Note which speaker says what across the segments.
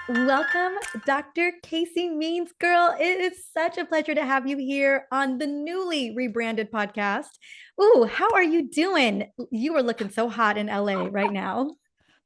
Speaker 1: Welcome, Dr. Casey Means Girl. It is such a pleasure to have you here on the newly rebranded podcast. Ooh, how are you doing? You are looking so hot in LA right now.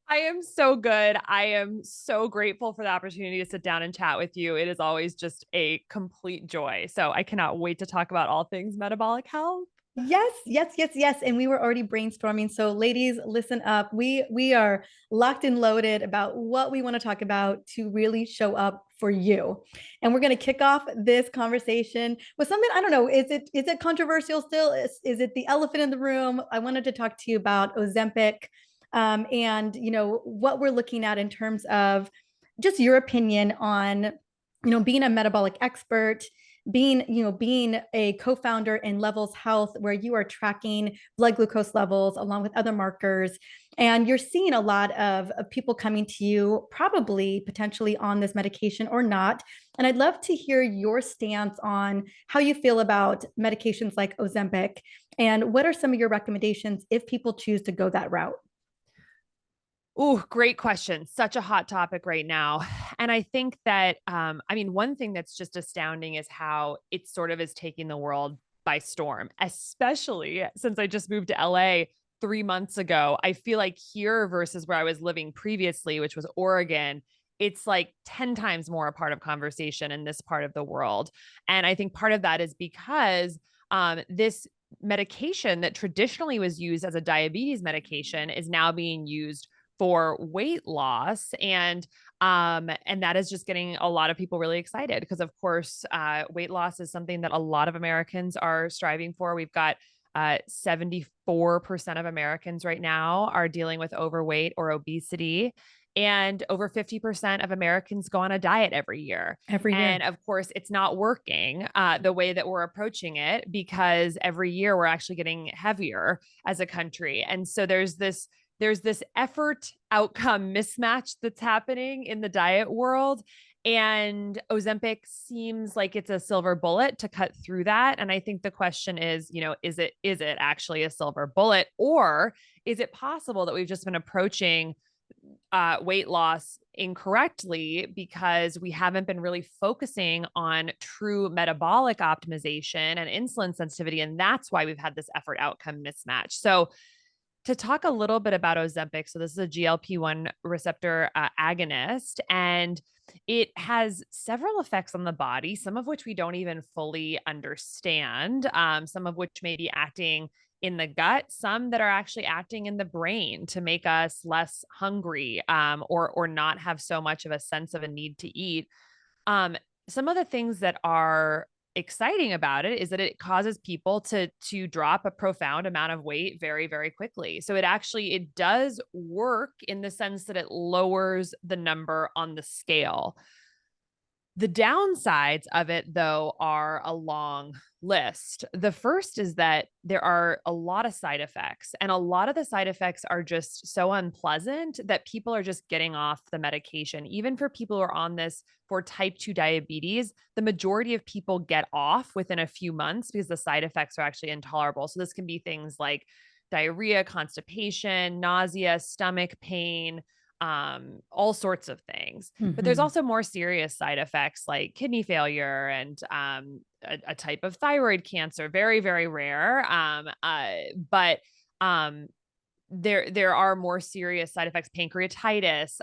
Speaker 2: I am so good. I am so grateful for the opportunity to sit down and chat with you. It is always just a complete joy. So I cannot wait to talk about all things metabolic health.
Speaker 1: Yes, yes, yes, yes. And we were already brainstorming. So ladies, listen up. We are locked and loaded about what we want to talk about to really show up for you. And we're going to kick off this conversation with something, I don't know, is it controversial still? Is it the elephant in the room? I wanted to talk to you about Ozempic, and what we're looking at in terms of just your opinion on being a metabolic expert, being a co-founder in Levels Health, where you are tracking blood glucose levels along with other markers, and you're seeing a lot of people coming to you probably potentially on this medication or not. And I'd love to hear your stance on how you feel about medications like Ozempic, and what are some of your recommendations if people choose to go that route.
Speaker 2: Oh, great question. Such a hot topic right now. And I think that, one thing that's just astounding is how it sort of is taking the world by storm, especially since I just moved to LA 3 months ago. I feel like here versus where I was living previously, which was Oregon, it's like 10 times more a part of conversation in this part of the world. And I think part of that is because this medication that traditionally was used as a diabetes medication is now being used for weight loss. And that is just getting a lot of people really excited because, of course, weight loss is something that a lot of Americans are striving for. We've got 74% of Americans right now are dealing with overweight or obesity. And over 50% of Americans go on a diet every year.
Speaker 1: Every
Speaker 2: And
Speaker 1: year.
Speaker 2: of course, it's not working the way that we're approaching it, because every year we're actually getting heavier as a country. And so there's this effort outcome mismatch that's happening in the diet world. And Ozempic seems like it's a silver bullet to cut through that. And I think the question is, is it actually a silver bullet, or is it possible that we've just been approaching weight loss incorrectly because we haven't been really focusing on true metabolic optimization and insulin sensitivity? And that's why we've had this effort outcome mismatch. So to talk a little bit about Ozempic, so this is a GLP-1 receptor agonist, and it has several effects on the body, some of which we don't even fully understand, some of which may be acting in the gut, some that are actually acting in the brain to make us less hungry, or not have so much of a sense of a need to eat. Um, some of the things that are exciting about it is that it causes people to drop a profound amount of weight very, very quickly. So it does work in the sense that it lowers the number on the scale. The downsides of it, though, are a long list. The first is that there are a lot of side effects, and a lot of the side effects are just so unpleasant that people are just getting off the medication. Even for people who are on this for type 2 diabetes, the majority of people get off within a few months because the side effects are actually intolerable. So, this can be things like diarrhea, constipation, nausea, stomach pain, all sorts of things. But there's
Speaker 1: Mhm.
Speaker 2: also more serious side effects like kidney failure and a type of thyroid cancer, very, very rare. But there are more serious side effects, pancreatitis,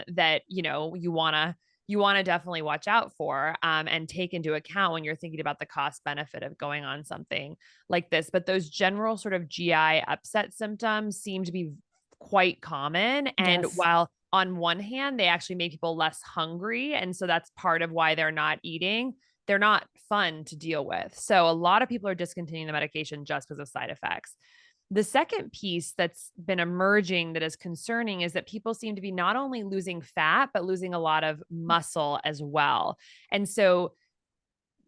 Speaker 2: that you want to definitely watch out for, and take into account when you're thinking about the cost benefit of going on something like this. But those general sort of GI upset symptoms seem to be quite common. And
Speaker 1: Yes.
Speaker 2: while on one hand, they actually make people less hungry, and so that's part of why they're not eating, they're not fun to deal with. So a lot of people are discontinuing the medication just because of side effects. The second piece that's been emerging that is concerning is that people seem to be not only losing fat, but losing a lot of muscle as well. And so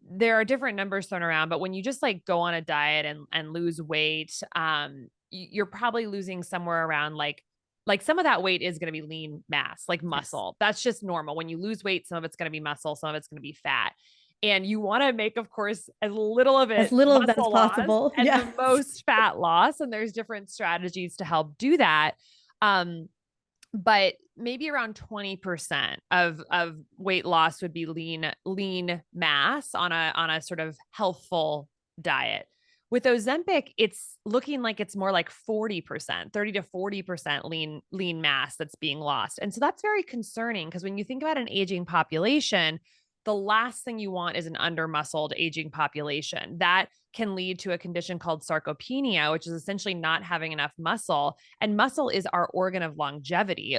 Speaker 2: there are different numbers thrown around, but when you just like go on a diet and lose weight, you're probably losing somewhere around like some of that weight is going to be lean mass, like
Speaker 1: Yes.
Speaker 2: muscle. That's just normal. When you lose weight, some of it's going to be muscle, some of it's going to be fat. And you want to make, of course, as little of
Speaker 1: As
Speaker 2: it
Speaker 1: little of that as
Speaker 2: muscle loss
Speaker 1: possible.
Speaker 2: and the
Speaker 1: Yes.
Speaker 2: most fat loss. And there's different strategies to help do that. Um, but maybe around 20% of weight loss would be lean mass on a sort of healthful diet. With Ozempic, it's looking like it's more like 40%, 30 to 40% lean mass that's being lost. And so that's very concerning because when you think about an aging population, the last thing you want is an under-muscled aging population. That can lead to a condition called sarcopenia, which is essentially not having enough muscle. And muscle is our organ of longevity,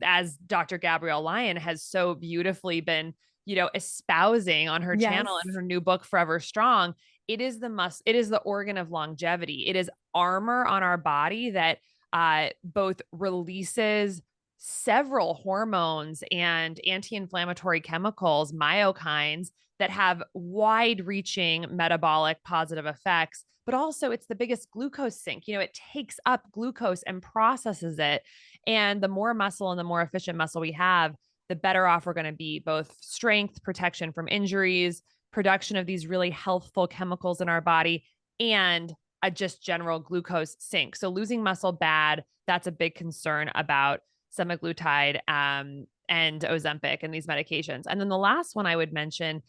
Speaker 2: as Dr. Gabrielle Lyon has so beautifully been, espousing on her channel and
Speaker 1: Yes.
Speaker 2: her new book, Forever Strong. It is the organ of longevity. It is armor on our body that both releases several hormones and anti-inflammatory chemicals, myokines, that have wide-reaching metabolic positive effects, but also it's the biggest glucose sink. It takes up glucose and processes it. And the more muscle and the more efficient muscle we have, the better off we're going to be, both strength, protection from injuries, production of these really healthful chemicals in our body, and a just general glucose sink. So losing muscle bad, that's a big concern about semaglutide and Ozempic and these medications. And then the last one I would mention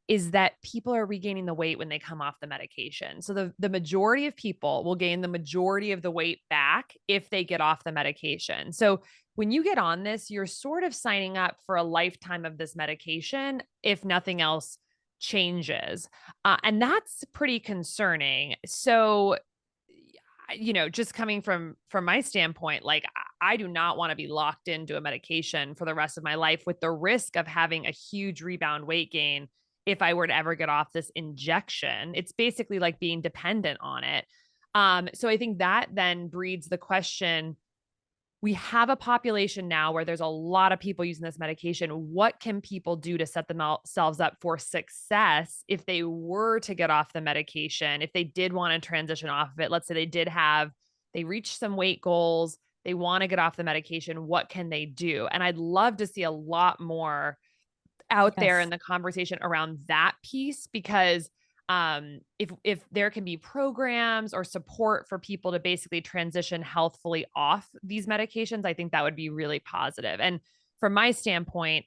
Speaker 2: is that people are regaining the weight when they come off the medication. So the majority of people will gain the majority of the weight back if they get off the medication. So when you get on this, you're sort of signing up for a lifetime of this medication if nothing else changes. And that's pretty concerning. So just coming from my standpoint, like I do not want to be locked into a medication for the rest of my life with the risk of having a huge rebound weight gain if I were to ever get off this injection. It's basically like being dependent on it. So I think that then breeds the question, we have a population now where there's a lot of people using this medication. What can people do to set themselves up for success if they were to get off the medication, if they did want to transition off of it? Let's say they reached some weight goals, they want to get off the medication. What can they do? And I'd love to see a lot more out there in
Speaker 1: Yes.
Speaker 2: the conversation around that piece, because if there can be programs or support for people to basically transition healthfully off these medications, I think that would be really positive. And from my standpoint,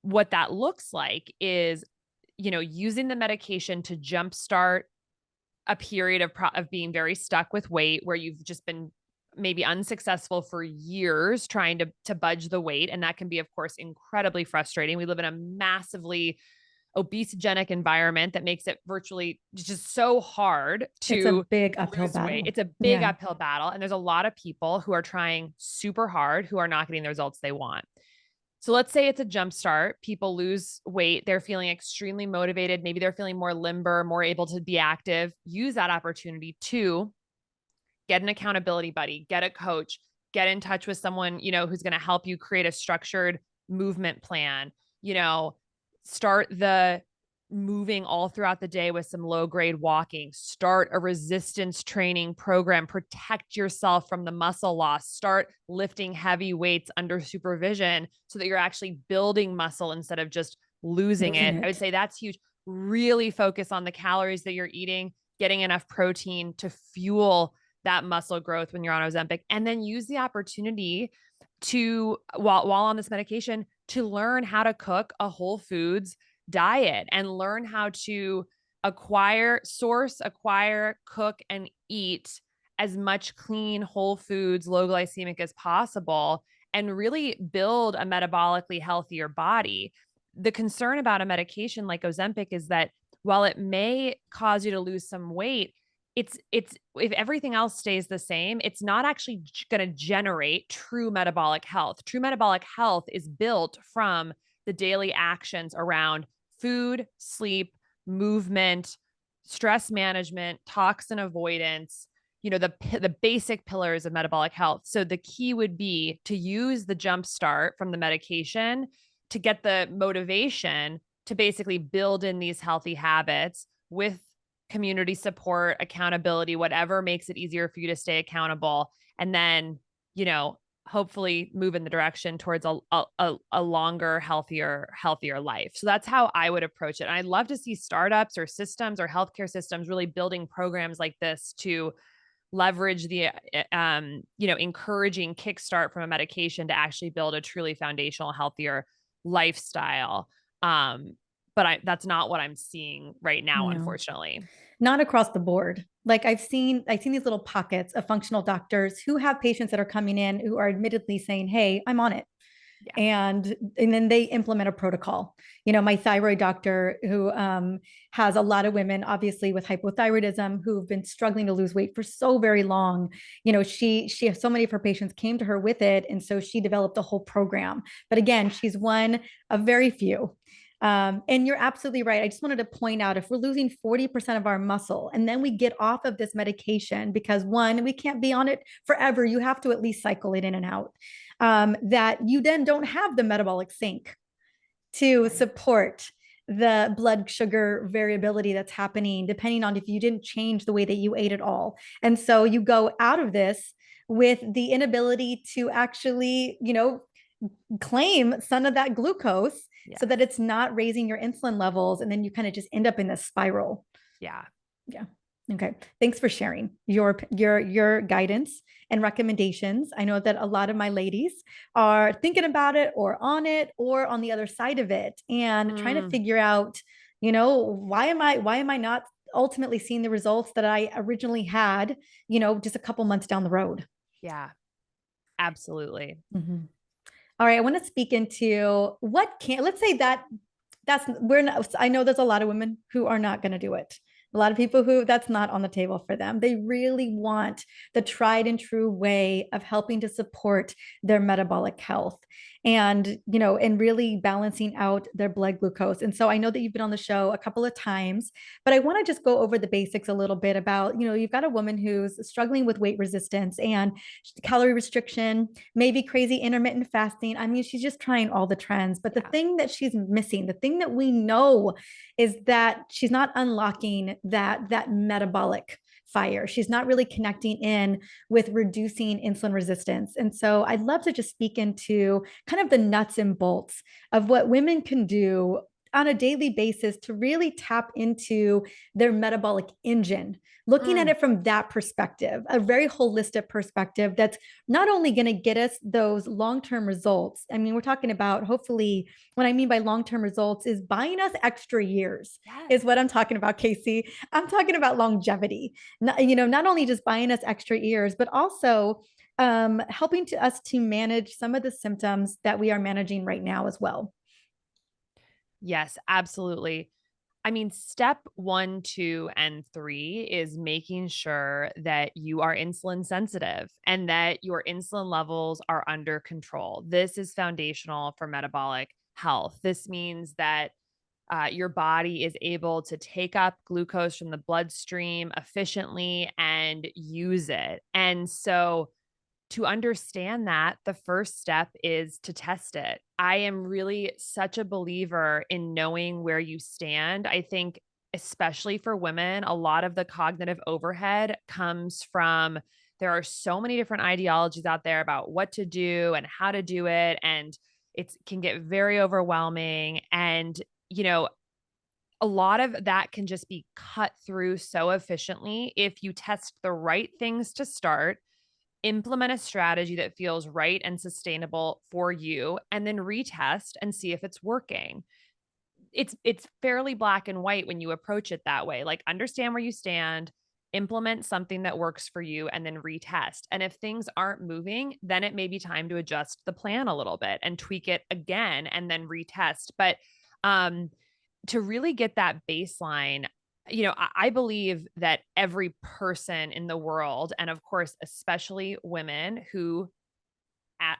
Speaker 2: what that looks like is, using the medication to jumpstart a period of being very stuck with weight where you've just been maybe unsuccessful for years trying to budge the weight. And that can be, of course, incredibly frustrating. We live in a massively obesogenic environment that makes it virtually just so hard
Speaker 1: It's a
Speaker 2: to
Speaker 1: big uphill
Speaker 2: lose weight.
Speaker 1: battle.
Speaker 2: It's a big
Speaker 1: Yeah.
Speaker 2: uphill battle. And there's a lot of people who are trying super hard who are not getting the results they want. So let's say it's a jump start. People lose weight. They're feeling extremely motivated. Maybe they're feeling more limber, more able to be active. Use that opportunity to get an accountability buddy, get a coach, get in touch with someone, who's going to help you create a structured movement plan, start the moving all throughout the day with some low grade walking, start a resistance training program, protect yourself from the muscle loss, start lifting heavy weights under supervision so that you're actually building muscle instead of just losing
Speaker 1: Losing
Speaker 2: it. I would
Speaker 1: it.
Speaker 2: say that's huge. Really focus on the calories that you're eating, getting enough protein to fuel that muscle growth when you're on Ozempic, and then use the opportunity to, while on this medication, to learn how to cook a whole foods diet and learn how to acquire, cook, and eat as much clean, whole foods, low glycemic as possible, and really build a metabolically healthier body. The concern about a medication like Ozempic is that while it may cause you to lose some weight, it's if everything else stays the same, it's not actually going to generate true metabolic health. True metabolic health is built from the daily actions around food, sleep, movement, stress management, toxin avoidance, the basic pillars of metabolic health. So the key would be to use the jump start from the medication to get the motivation to basically build in these healthy habits with community support, accountability, whatever makes it easier for you to stay accountable. And then, hopefully move in the direction towards a longer, healthier life. So that's how I would approach it. And I'd love to see startups or systems or healthcare systems really building programs like this to leverage the, encouraging kickstart from a medication to actually build a truly foundational, healthier lifestyle. But that's not what I'm seeing right now,
Speaker 1: No,
Speaker 2: unfortunately.
Speaker 1: not across the board. Like I've seen these little pockets of functional doctors who have patients that are coming in who are admittedly saying, "Hey, I'm on it."
Speaker 2: Yeah.
Speaker 1: And then they implement a protocol. My thyroid doctor who has a lot of women obviously with hypothyroidism who've been struggling to lose weight for so very long. She has so many of her patients came to her with it, and so she developed a whole program. But again, she's one of very few. And you're absolutely right. I just wanted to point out, if we're losing 40% of our muscle and then we get off of this medication because, one, we can't be on it forever, you have to at least cycle it in and out, that you then don't have the metabolic sink to
Speaker 2: Right.
Speaker 1: support the blood sugar variability that's happening depending on if you didn't change the way that you ate at all. And so you go out of this with the inability to actually, claim some of that glucose
Speaker 2: Yeah.
Speaker 1: so that it's not raising your insulin levels. And then you kind of just end up in this spiral.
Speaker 2: Yeah.
Speaker 1: Yeah. Okay. Thanks for sharing your guidance and recommendations. I know that a lot of my ladies are thinking about it or on the other side of it and trying to
Speaker 2: Mm,
Speaker 1: figure out, why am I not ultimately seeing the results that I originally had, just a couple months down the road.
Speaker 2: yeah, absolutely.
Speaker 1: Mhm. All right, I want to speak into let's say that's we're not, I know there's a lot of women who are not going to do it. A lot of people who that's not on the table for them. They really want the tried and true way of helping to support their metabolic health and really balancing out their blood glucose. And so I know that you've been on the show a couple of times, but I want to just go over the basics a little bit about, you've got a woman who's struggling with weight resistance and calorie restriction, maybe crazy intermittent fasting. I mean, she's just trying all the trends. But the
Speaker 2: Yeah.
Speaker 1: thing that she's missing, the thing that we know is that she's not unlocking that metabolic fire. She's not really connecting in with reducing insulin resistance. And so I'd love to just speak into kind of the nuts and bolts of what women can do on a daily basis to really tap into their metabolic engine, looking at
Speaker 2: Mm,
Speaker 1: it from that perspective, a very holistic perspective that's not only going to get us those long-term results. I mean, we're talking about, hopefully, what I mean by long-term results is buying us extra years,
Speaker 2: yes.
Speaker 1: is what I'm talking about, Casey. I'm talking about longevity. Not only just buying us extra years, but also helping us to manage some of the symptoms that we are managing right now as well.
Speaker 2: Yes, absolutely. I mean, step one, two, and three is making sure that you are insulin sensitive and that your insulin levels are under control. This is foundational for metabolic health. This means that your body is able to take up glucose from the bloodstream efficiently and use it. And so, to understand that, the first step is to test it. I am really such a believer in knowing where you stand. I think, especially for women, a lot of the cognitive overhead comes from there are so many different ideologies out there about what to do and how to do it. And it can get very overwhelming. And, you know, a lot of that can just be cut through so efficiently if you test the right things to start, implement a strategy that feels right and sustainable for you, and then retest and see if it's working. It's fairly black and white when you approach it that way. Like, understand where you stand, implement something that works for you, and then retest. And if things aren't moving, then it may be time to adjust the plan a little bit and tweak it again and then retest. But um to really get that baseline, I believe that every person in the world, and of course, especially women who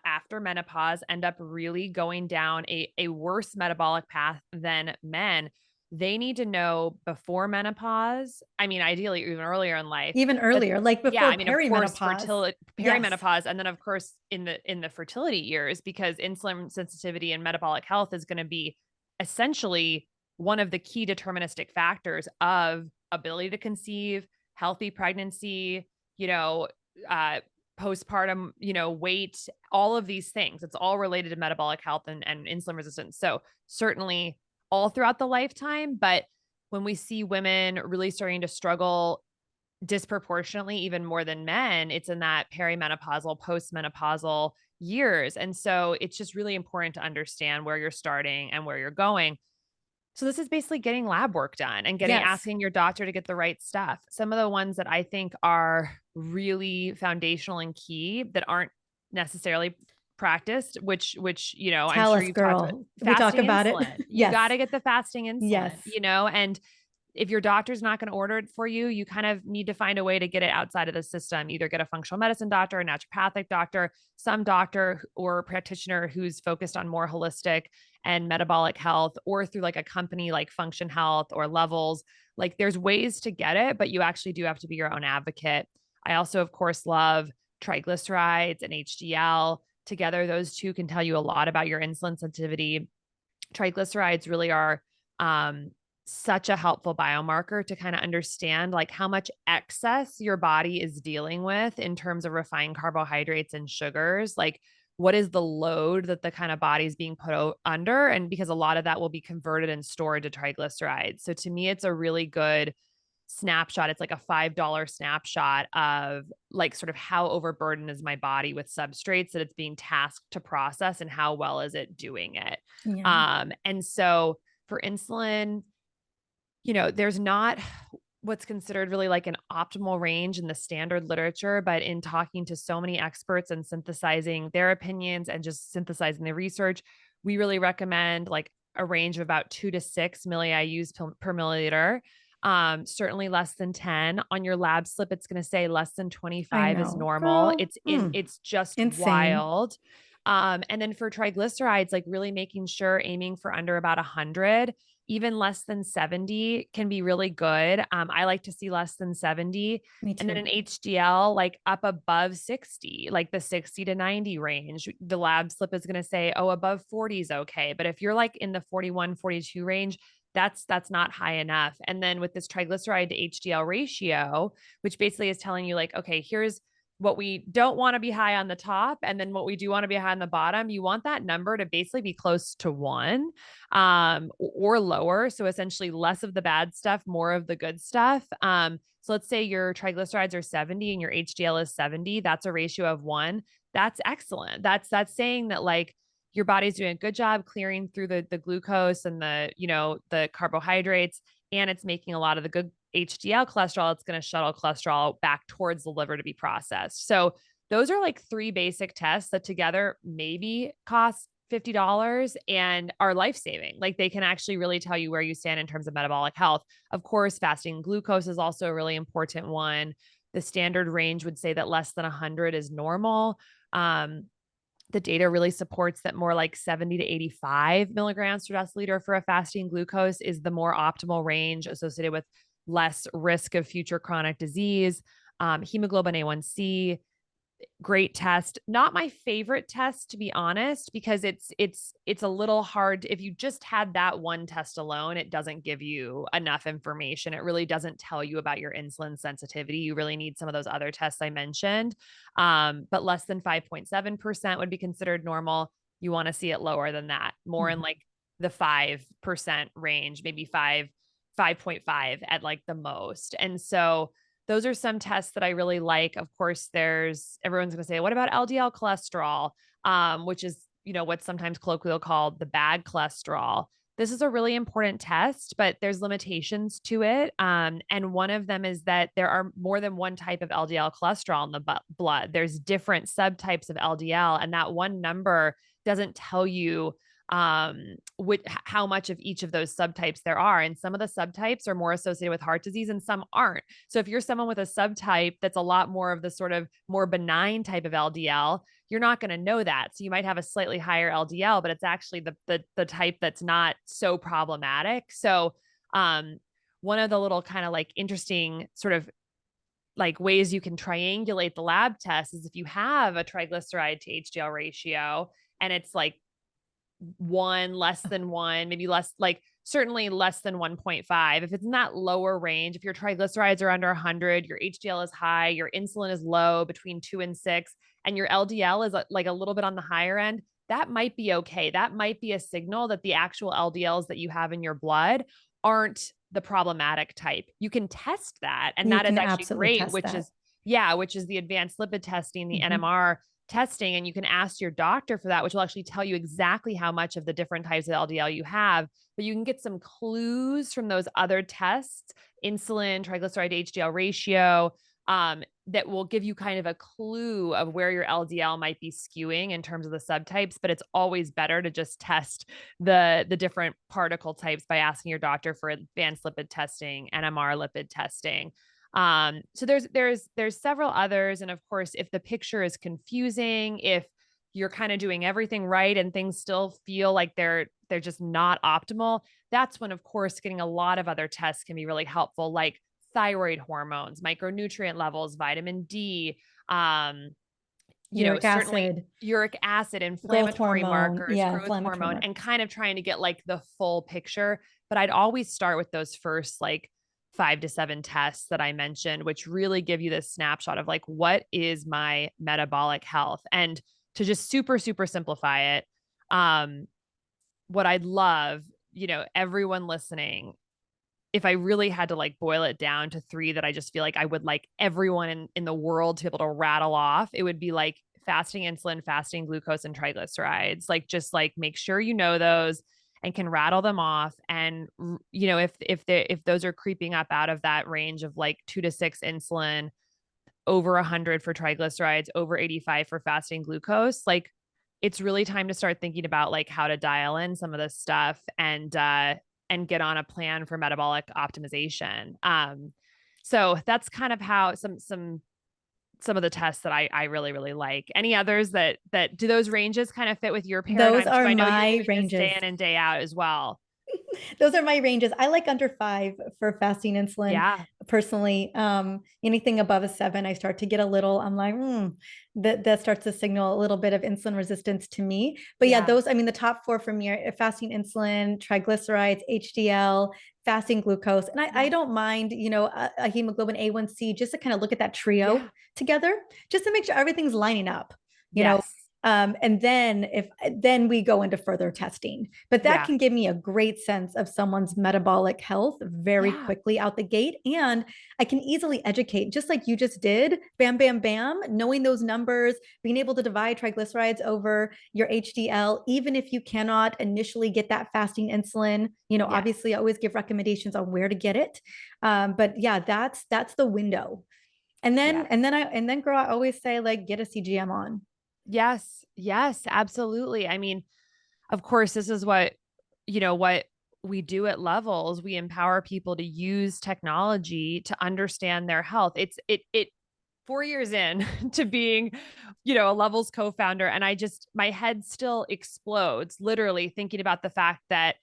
Speaker 2: after menopause end up really going down a worse metabolic path than men, they need to know before menopause. I mean, ideally, even earlier in life.
Speaker 1: Even
Speaker 2: But
Speaker 1: earlier, like
Speaker 2: yeah,
Speaker 1: before
Speaker 2: I mean, of course,
Speaker 1: perimenopause.
Speaker 2: fertility,
Speaker 1: Yes.
Speaker 2: perimenopause, and then of course in the fertility years, because insulin sensitivity and metabolic health is going to be essentially one of the key deterministic factors of ability to conceive, healthy pregnancy, you know, uh, postpartum, weight, all of these things. It's all related to metabolic health and insulin resistance. So certainly all throughout the lifetime. But when we see women really starting to struggle disproportionately, even more than men, it's in that perimenopausal, postmenopausal years. And so it's just really important to understand where you're starting and where you're going. So this is basically getting lab work done and
Speaker 1: Yes.
Speaker 2: asking your doctor to get the right stuff. Some of the ones that I think are really foundational and key that aren't necessarily practiced, which, I'm
Speaker 1: Tell
Speaker 2: sure
Speaker 1: us,
Speaker 2: you've talked about,
Speaker 1: girl. We talk
Speaker 2: fasting
Speaker 1: about it.
Speaker 2: insulin. You got
Speaker 1: Yes.
Speaker 2: to get the fasting insulin,
Speaker 1: Yes.
Speaker 2: and if your doctor's not going to order it for you, you kind of need to find a way to get it outside of the system. Either get a functional medicine doctor, a naturopathic doctor, some doctor or practitioner who's focused on more holistic and metabolic health, or through like a company like Function Health or Levels. Like there's ways to get it, but you actually do have to be your own advocate. I also, of course, love triglycerides and HDL. Together, those two can tell you a lot about your insulin sensitivity. Triglycerides really are such a helpful biomarker to kind of understand like how much excess your body is dealing with in terms of refined carbohydrates and sugars. Like, what is the load that the kind of body is being put under? And because a lot of that will be converted and stored to triglycerides. So to me, it's a really good snapshot. It's like a $5 snapshot of like sort of how overburdened is my body with substrates that it's being tasked to process and how well is it doing it.
Speaker 1: Yeah.
Speaker 2: And so for insulin, there's not what's considered really like an optimal range in the standard literature, but in talking to so many experts and synthesizing their opinions and just synthesizing the research, we really recommend like a range of about 2 to 6 milliIUs per milliliter. Certainly less than 10 on your lab slip. It's going to say less than
Speaker 1: I
Speaker 2: 25 is
Speaker 1: know,
Speaker 2: normal.
Speaker 1: girl.
Speaker 2: It's just
Speaker 1: Insane.
Speaker 2: wild. And then for triglycerides, like really making sure aiming for under about 100, even less than 70 can be really good. I like to see less than 70.
Speaker 1: Me
Speaker 2: And then
Speaker 1: too.
Speaker 2: an HDL, like up above 60, like the 60 to 90 range. The lab slip is going to say, oh, above 40 is okay. But if you're like in the 41, 42 range, that's not high enough. And then with this triglyceride to HDL ratio, which basically is telling you like, okay, here's what we don't want to be high on the top, and then what we do want to be high on the bottom. You want that number to basically be close to 1, or lower. So essentially less of the bad stuff, more of the good stuff. So let's say your triglycerides are 70 and your HDL is 70. That's a ratio of 1. That's excellent. That's saying that like your body's doing a good job clearing through the glucose and the carbohydrates, and it's making a lot of the good HDL cholesterol. It's going to shuttle cholesterol back towards the liver to be processed. So those are like 3 basic tests that together maybe cost $50 and are life-saving. Like they can actually really tell you where you stand in terms of metabolic health. Of course, fasting glucose is also a really important one. The standard range would say that less than 100 is normal. The data really supports that more like 70 to 85 milligrams per deciliter for a fasting glucose is the more optimal range associated with less risk of future chronic disease. Hemoglobin A1C, great test. Not my favorite test, to be honest, because it's a little hard. If you just had that one test alone, it doesn't give you enough information. It really doesn't tell you about your insulin sensitivity. You really need some of those other tests I mentioned. But less than 5.7% would be considered normal. You want to see it lower than that, more in
Speaker 1: Mhm.
Speaker 2: like the 5% range, maybe 5.5 at like the most. And so those are some tests that I really like. Of course, everyone's going to say, what about LDL cholesterol? Which is, what's sometimes colloquially called the bad cholesterol. This is a really important test, but there's limitations to it. And one of them is that there are more than one type of LDL cholesterol in the blood. There's different subtypes of LDL, and that one number doesn't tell you how much of each of those subtypes there are. And some of the subtypes are more associated with heart disease and some aren't. So if you're someone with a subtype that's a lot more of the sort of more benign type of LDL, you're not going to know that. So you might have a slightly higher LDL, but it's actually the type that's not so problematic. So one of the little kind of like interesting sort of like ways you can triangulate the lab test is if you have a triglyceride to HDL ratio and it's like 1, less than 1, maybe less, like certainly less than 1.5. If it's in that lower range, if your triglycerides are under 100, your HDL is high, your insulin is low between 2 and 6, and your LDL is like a little bit on the higher end, that might be okay. That might be a signal that the actual LDLs that you have in your blood aren't the problematic type. You can test that. And
Speaker 1: You
Speaker 2: that is
Speaker 1: can
Speaker 2: actually
Speaker 1: absolutely
Speaker 2: great,
Speaker 1: test
Speaker 2: which
Speaker 1: that.
Speaker 2: is, yeah, which is the advanced lipid testing, the
Speaker 1: Mhm.
Speaker 2: NMR testing. And you can ask your doctor for that, which will actually tell you exactly how much of the different types of LDL you have. But you can get some clues from those other tests, insulin, triglyceride to HDL ratio, that will give you kind of a clue of where your LDL might be skewing in terms of the subtypes. But it's always better to just test the different particle types by asking your doctor for advanced lipid testing, NMR lipid testing. So there's several others. And of course, if the picture is confusing, if you're kind of doing everything right and things still feel like they're just not optimal, that's when, of course, getting a lot of other tests can be really helpful, like thyroid hormones, micronutrient levels, vitamin D, um,
Speaker 1: Uric
Speaker 2: certainly
Speaker 1: acid,
Speaker 2: uric acid,
Speaker 1: growth
Speaker 2: inflammatory
Speaker 1: hormone.
Speaker 2: markers,
Speaker 1: Yeah,
Speaker 2: growth
Speaker 1: inflammatory
Speaker 2: hormone,
Speaker 1: marker.
Speaker 2: and kind of trying to get like the full picture. But I'd always start with those first like 5 to 7 tests that I mentioned, which really give you this snapshot of like, what is my metabolic health? And to just super, super simplify it, um, what I'd love, everyone listening, if I really had to like boil it down to 3 that I just feel like I would like everyone in the world to be able to rattle off, it would be like fasting insulin, fasting glucose, and triglycerides. Like, just like make sure you know those and can rattle them off. And if those are creeping up out of that range of like 2 to 6 insulin, over 100 for triglycerides, over 85 for fasting glucose, like it's really time to start thinking about like how to dial in some of this stuff and get on a plan for metabolic optimization. So that's kind of how some of the tests that I really, really like. Any others that do those ranges kind of fit with your
Speaker 1: Those
Speaker 2: paradigm too?
Speaker 1: are
Speaker 2: I know you're
Speaker 1: my
Speaker 2: doing this day
Speaker 1: ranges.
Speaker 2: in and day out as well.
Speaker 1: Those are my ranges. I like under 5 for fasting insulin
Speaker 2: Yeah.
Speaker 1: personally. Anything above a 7, I start to get a little, I'm like, that starts to signal a little bit of insulin resistance to me. But yeah,
Speaker 2: Yeah.
Speaker 1: those, I mean, the top 4 for me are fasting insulin, triglycerides, HDL, fasting glucose. And I
Speaker 2: Yeah.
Speaker 1: don't mind, a hemoglobin A1C just to kind of look at that trio
Speaker 2: Yeah.
Speaker 1: together, just to make sure everything's lining up, you know.
Speaker 2: Yes.
Speaker 1: And then we go into further testing, but that
Speaker 2: Yeah.
Speaker 1: can give me a great sense of someone's metabolic health very
Speaker 2: Yeah.
Speaker 1: quickly out the gate. And I can easily educate, just like you just did, bam, bam, bam, knowing those numbers, being able to divide triglycerides over your HDL, even if you cannot initially get that fasting insulin.
Speaker 2: Yes.
Speaker 1: Obviously I always give recommendations on where to get it. But yeah, that's the window.
Speaker 2: Yes.
Speaker 1: And then girl, I always say, like, get a CGM on.
Speaker 2: Yes. Yes, absolutely. I mean, of course, this is what we do at Levels. We empower people to use technology to understand their health. It 4 years in to being, a Levels co-founder. And my head still explodes, literally thinking about the fact that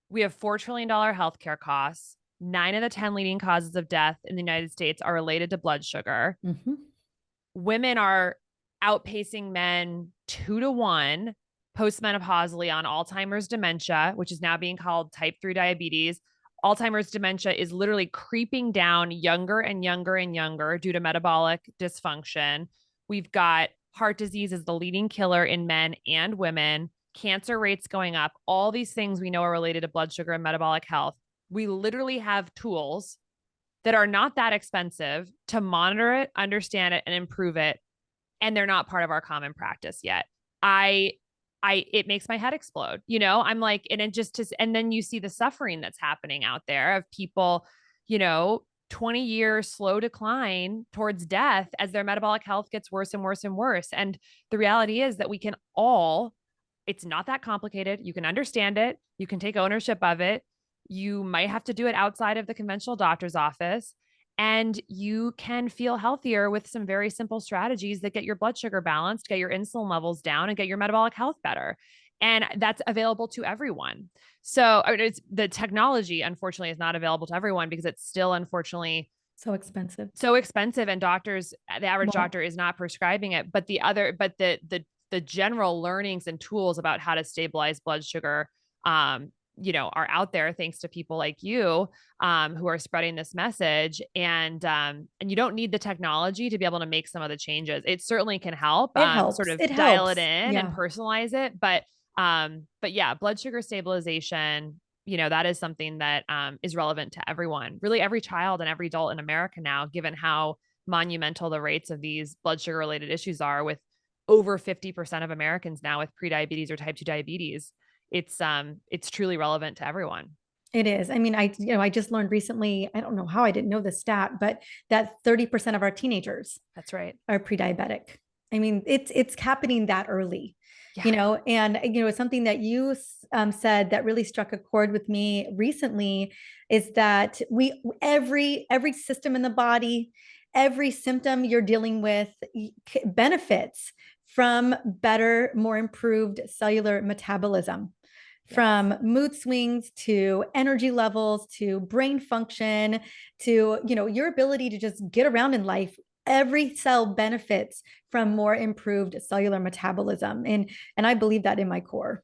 Speaker 2: we have $4 trillion healthcare costs. 9 of the 10 leading causes of death in the United States are related to blood sugar.
Speaker 1: Mm-hmm.
Speaker 2: Women are outpacing men 2 to 1 postmenopausally on Alzheimer's dementia, which is now being called type 3 diabetes. Alzheimer's dementia is literally creeping down younger and younger and younger due to metabolic dysfunction. We've got heart disease as the leading killer in men and women, cancer rates going up, all these things we know are related to blood sugar and metabolic health. We literally have tools that are not that expensive to monitor it, understand it, and improve it. And they're not part of our common practice yet. It makes my head explode. I'm like, and then you see the suffering that's happening out there of people, 20 years slow decline towards death as their metabolic health gets worse and worse and worse. And the reality is that it's not that complicated. You can understand it. You can take ownership of it. You might have to do it outside of the conventional doctor's office. And you can feel healthier with some very simple strategies that get your blood sugar balanced, get your insulin levels down, and get your metabolic health better. And that's available to everyone. So the technology, unfortunately, is not available to everyone because it's still, unfortunately,
Speaker 1: So expensive.
Speaker 2: so expensive. And the average
Speaker 1: Well,
Speaker 2: doctor is not prescribing it. But the general learnings and tools about how to stabilize blood sugar, are out there thanks to people like you, who are spreading this message. And you don't need the technology to be able to make some of the changes. It certainly can help,
Speaker 1: it
Speaker 2: sort
Speaker 1: helps.
Speaker 2: of
Speaker 1: It
Speaker 2: dial it
Speaker 1: helps.
Speaker 2: in and
Speaker 1: Yeah.
Speaker 2: personalize it. But yeah, blood sugar stabilization, that is something that is relevant to everyone, really every child and every adult in America now, given how monumental the rates of these blood sugar related issues are, with over 50% of Americans now with prediabetes or type 2 diabetes. It's truly relevant to everyone.
Speaker 1: It is. I mean, I just learned recently, I don't know how I didn't know this stat, but that 30% of our teenagers
Speaker 2: That's right.
Speaker 1: are pre-diabetic. I mean, it's happening that early,
Speaker 2: Yeah.
Speaker 1: and it's something that you said that really struck a chord with me recently is that every system in the body, every symptom you're dealing with benefits from better, more improved cellular metabolism,
Speaker 2: Yes.
Speaker 1: from mood swings to energy levels to brain function to your ability to just get around in life. Every cell benefits from more improved cellular metabolism, and I believe that in my core.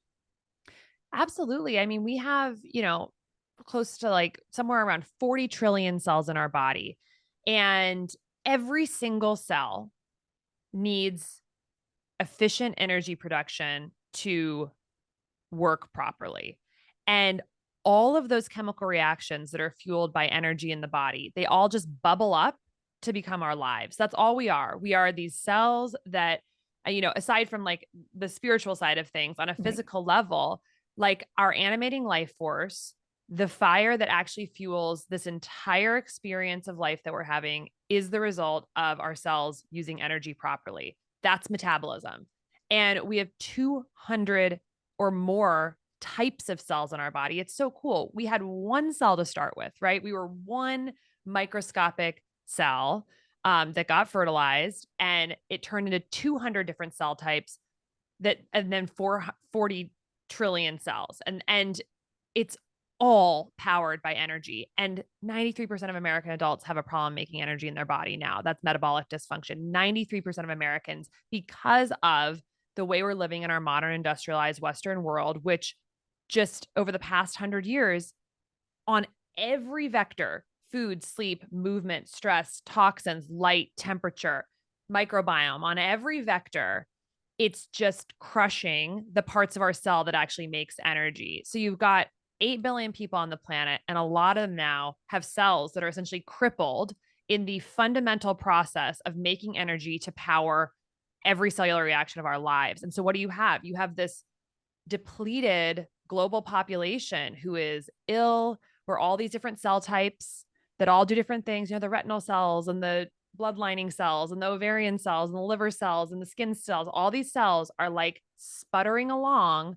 Speaker 2: Absolutely. I mean, we have, close to like somewhere around 40 trillion cells in our body. And every single cell needs efficient energy production to work properly. And all of those chemical reactions that are fueled by energy in the body, they all just bubble up to become our lives. That's all we are. We are these cells that, aside from like the spiritual side of things on a
Speaker 1: Right.
Speaker 2: physical level, like our animating life force, the fire that actually fuels this entire experience of life that we're having is the result of our cells using energy properly. That's metabolism. And we have 200 or more types of cells in our body. It's so cool. We had one cell to start with, right? We were one microscopic cell that got fertilized, and it turned into 200 different cell types and then 40 trillion cells. And it's all powered by energy. And 93% of American adults have a problem making energy in their body now. That's metabolic dysfunction. 93% of Americans, because of the way we're living in our modern industrialized Western world, which just over the past 100 years, on every vector, food, sleep, movement, stress, toxins, light, temperature, microbiome, on every vector, it's just crushing the parts of our cell that actually makes energy. So you've got 8 billion people on the planet, and a lot of them now have cells that are essentially crippled in the fundamental process of making energy to power every cellular reaction of our lives. And so what do you have? You have this depleted global population who is ill, where all these different cell types that all do different things, the retinal cells and the blood lining cells and the ovarian cells and the liver cells and the skin cells, all these cells are like sputtering along,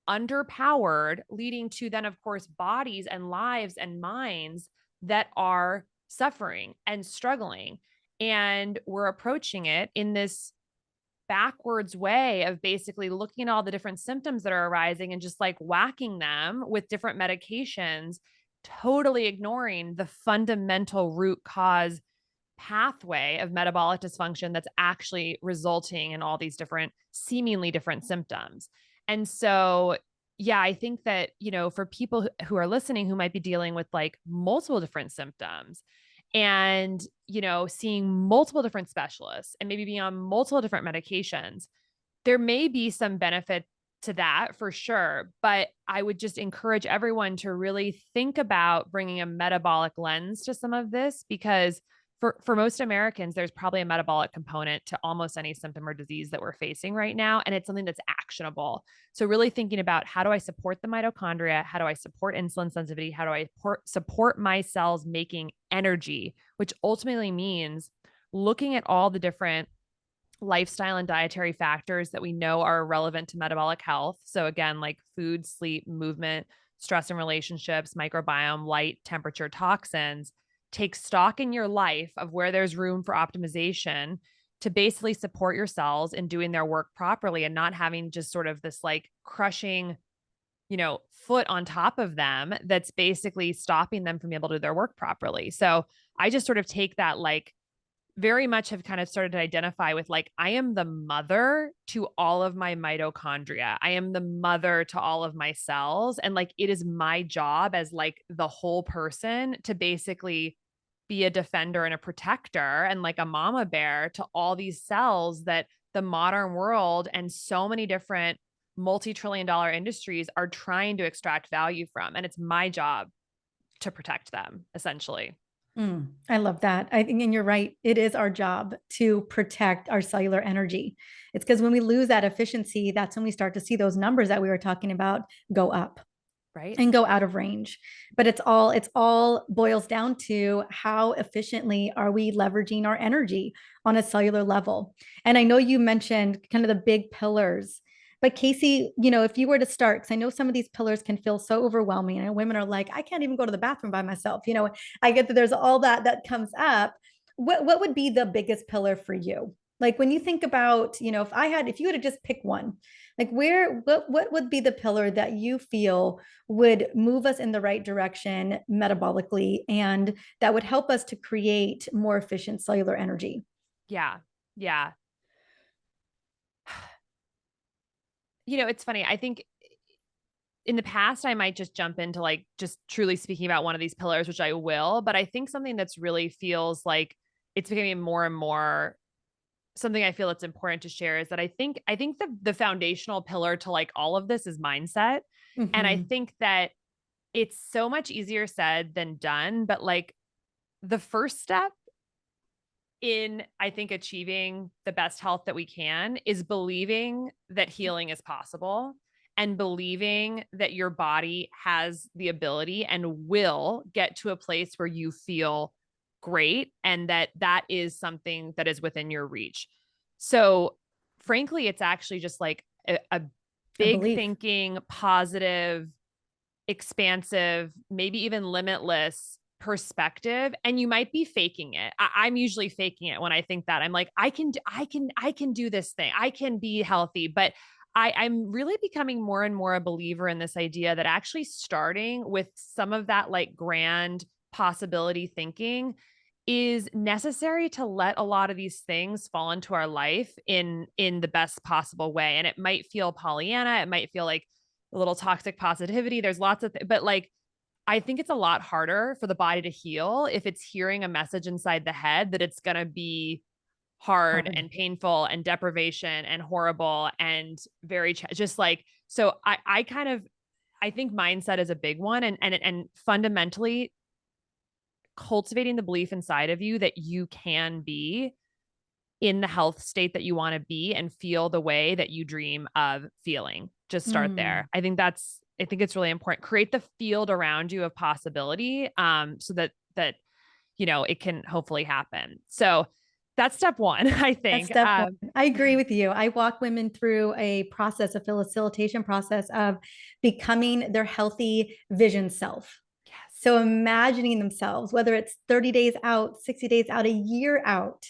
Speaker 2: underpowered, leading to then, of course, bodies and lives and minds that are suffering and struggling. And we're approaching it in this backwards way of basically looking at all the different symptoms that are arising and just like whacking them with different medications, totally ignoring the fundamental root cause pathway of metabolic dysfunction that's actually resulting in all these different, seemingly different symptoms. And so, yeah, I think that, for people who are listening who might be dealing with like multiple different symptoms and, seeing multiple different specialists and maybe being on multiple different medications, there may be some benefit to that for sure. But I would just encourage everyone to really think about bringing a metabolic lens to some of this, because for most Americans, there's probably a metabolic component to almost any symptom or disease that we're facing right now. And it's something that's actionable. So really thinking about, how do I support the mitochondria? How do I support insulin sensitivity? How do I support my cells making energy, which ultimately means looking at all the different lifestyle and dietary factors that we know are relevant to metabolic health. So again, like food, sleep, movement, stress and relationships, microbiome, light, temperature, toxins. Take stock in your life of where there's room for optimization to basically support your cells in doing their work properly and not having just sort of this like crushing, foot on top of them that's basically stopping them from being able to do their work properly. So I just sort of take that, like, very much have kind of started to identify with, like, I am the mother to all of my mitochondria. I am the mother to all of my cells. And like, it is my job as like the whole person to basically be a defender and a protector and like a mama bear to all these cells that the modern world and so many different multi-trillion dollar industries are trying to extract value from. And it's my job to protect them, essentially.
Speaker 1: I love that. I think, and you're right, it is our job to protect our cellular energy. It's because when we lose that efficiency, that's when we start to see those numbers that we were talking about go up
Speaker 2: Right.
Speaker 1: and go out of range. But it's all boils down to how efficiently are we leveraging our energy on a cellular level. And I know you mentioned kind of the big pillars, but Casey, if you were to start, because I know some of these pillars can feel so overwhelming, and women are like, I can't even go to the bathroom by myself. I get that there's all that comes up. What would be the biggest pillar for you? Like when you think about, if you had to just pick one, like what would be the pillar that you feel would move us in the right direction metabolically and that would help us to create more efficient cellular energy?
Speaker 2: Yeah. Yeah. It's funny. I think in the past, I might just jump into like just truly speaking about one of these pillars, which I will. But I think something that's really feels like it's becoming more and more something I feel it's important to share is that I think the foundational pillar to like all of this is mindset. And I
Speaker 1: Mm-hmm.
Speaker 2: think that it's so much easier said than done. But like the first step in, I think, achieving the best health that we can is believing that healing is possible and believing that your body has the ability and will get to a place where you feel great and that is something that is within your reach. So, frankly, it's actually just like a
Speaker 1: A
Speaker 2: big
Speaker 1: belief.
Speaker 2: thinking, positive, expansive, maybe even limitless perspective. And you might be faking it. I'm usually faking it when I think that. I'm like, I can do this thing. I can be healthy. But I'm really becoming more and more a believer in this idea that actually starting with some of that like grand possibility thinking is necessary to let a lot of these things fall into our life in the best possible way. And it might feel Pollyanna, it might feel like a little toxic positivity. There's lots of but like I think it's a lot harder for the body to heal if it's hearing a message inside the head that it's going to be hard
Speaker 1: Hard.
Speaker 2: and painful and deprivation and horrible and very just like so I kind of I think mindset is a big one and fundamentally cultivating the belief inside of you that you can be in the health state that you want to be and feel the way that you dream of feeling. Just start
Speaker 1: Mm.
Speaker 2: there. I think it's really important. Create the field around you of possibility so that it can hopefully happen. So that's step one, I
Speaker 1: That's
Speaker 2: think.
Speaker 1: step one. I agree with you. I walk women through a process, a facilitation process of becoming their healthy vision self.
Speaker 2: Yes.
Speaker 1: So imagining themselves, whether it's 30 days out, 60 days out, a year out,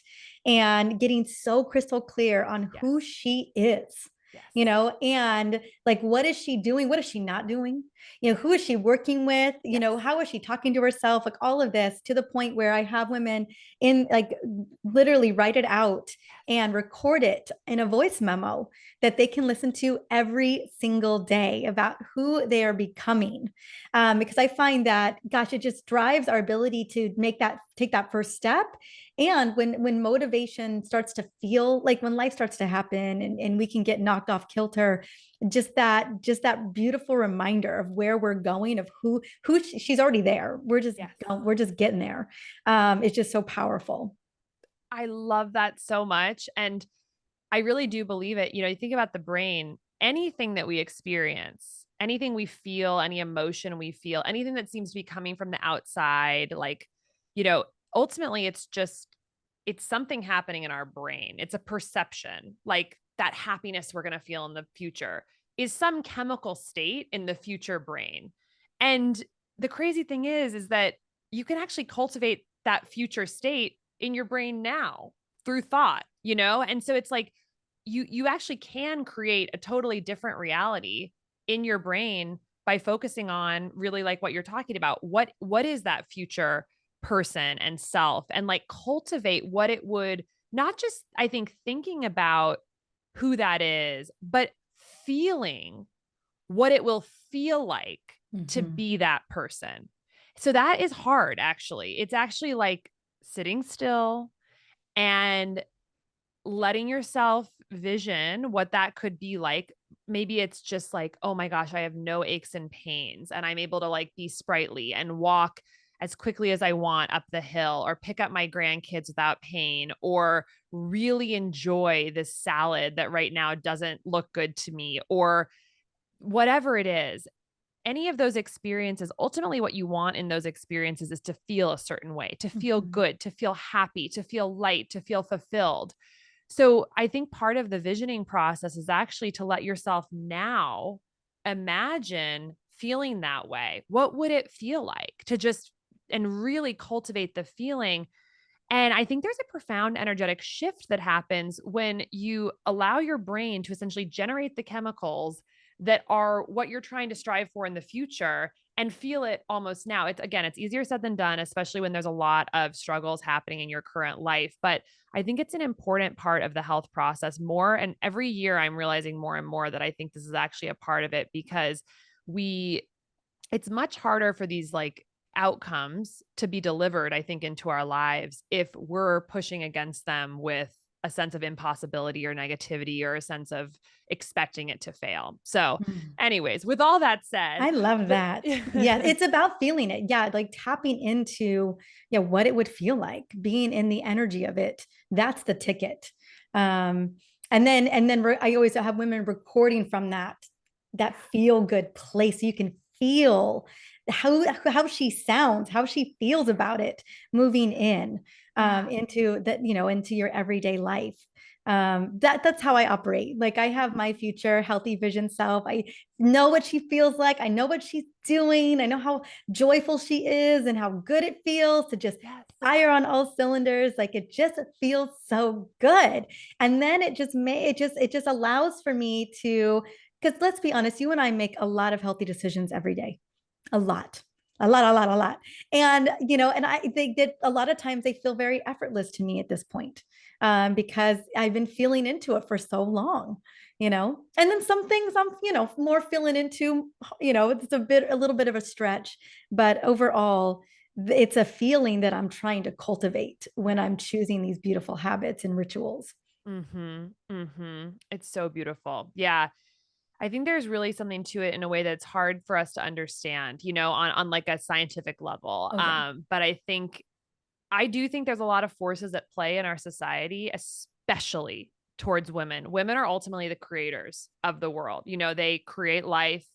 Speaker 1: and getting so crystal clear on
Speaker 2: Yes.
Speaker 1: who she is,
Speaker 2: Yes.
Speaker 1: and like, what is she doing? What is she not doing? Who is she working with?
Speaker 2: Yes.
Speaker 1: How is she talking to herself? Like all of this to the point where I have women in like literally write it out and record it in a voice memo that they can listen to every single day about who they are becoming. Because I find that, gosh, it just drives our ability to take that first step. And when motivation starts to feel like when life starts to happen and we can get knocked off kilter, just that beautiful reminder of where we're going, of who she's already there.
Speaker 2: Yes.
Speaker 1: We're just getting there. It's just so powerful.
Speaker 2: I love that so much. And I really do believe it. You think about the brain, anything that we experience, anything we feel, any emotion we feel, anything that seems to be coming from the outside, like, you know, ultimately it's something happening in our brain. It's a perception, like that happiness we're going to feel in the future is some chemical state in the future brain. And the crazy thing is that you can actually cultivate that future state in your brain now through thought. And so it's like you actually can create a totally different reality in your brain by focusing on really like what you're talking about. What is that future person and self and like cultivate what it would not just I think thinking about who that is, but feeling what it will feel like to
Speaker 1: Mhm.
Speaker 2: be that person. So that is hard actually. It's actually like sitting still and letting yourself vision what that could be like maybe it's just like, oh my gosh, I have no aches and pains and I'm able to like be sprightly and walk as quickly as I want up the hill or pick up my grandkids without pain or really enjoy this salad that right now doesn't look good to me or whatever it is. Any of those experiences, ultimately what you want in those experiences is to feel a certain way, to feel
Speaker 1: Mhm.
Speaker 2: good, to feel happy, to feel light, to feel fulfilled. So I think part of the visioning process is actually to let yourself now imagine feeling that way. What would it feel like to just and really cultivate the feeling? And I think there's a profound energetic shift that happens when you allow your brain to essentially generate the chemicals that are what you're trying to strive for in the future and feel it almost now. It's again, it's easier said than done, especially when there's a lot of struggles happening in your current life. But I think it's an important part of the health process more. And every year I'm realizing more and more that I think this is actually a part of it because we it's much harder for these like outcomes to be delivered, I think, into our lives if we're pushing against them with a sense of impossibility or negativity or a sense of expecting it to fail. So,
Speaker 1: Mm.
Speaker 2: anyways, with all that said,
Speaker 1: I love
Speaker 2: the
Speaker 1: that. Yeah, it's about feeling it. Yeah, like tapping into yeah, what it would feel like, being in the energy of it. That's the ticket. Um, and then I always have women recording from that feel good place. So you can feel how she sounds, how she feels about it moving in
Speaker 2: yeah.
Speaker 1: into that, into your everyday life. That's how I operate. Like I have my future healthy vision self. I know what she feels like. I know what she's doing. I know how joyful she is and how good it feels to just
Speaker 2: Yes.
Speaker 1: fire on all cylinders. Like it just feels so good. And then it just allows for me to, because let's be honest, you and I make a lot of healthy decisions every day. A lot. A lot. And I think that a lot of times they feel very effortless to me at this point, because I've been feeling into it for so long. And then some things I'm more feeling into. It's a little bit of a stretch, but overall, it's a feeling that I'm trying to cultivate when I'm choosing these beautiful habits and rituals.
Speaker 2: Mhm. Mhm. It's so beautiful. Yeah. I think there's really something to it in a way that's hard for us to understand, on like a scientific level.
Speaker 1: Oh, yeah.
Speaker 2: But I do think there's a lot of forces at play in our society, especially towards women. Women are ultimately the creators of the world. They create life,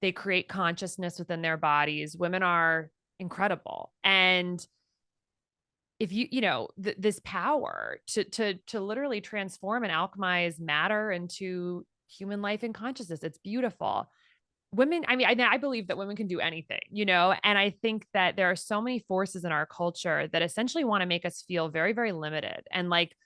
Speaker 2: they create consciousness within their bodies. Women are incredible. And if this power to literally transform and alchemize matter into human life and consciousness, it's beautiful. Women, I mean, I believe that women can do anything. And I think that there are so many forces in our culture that essentially want to make us feel very, very limited and like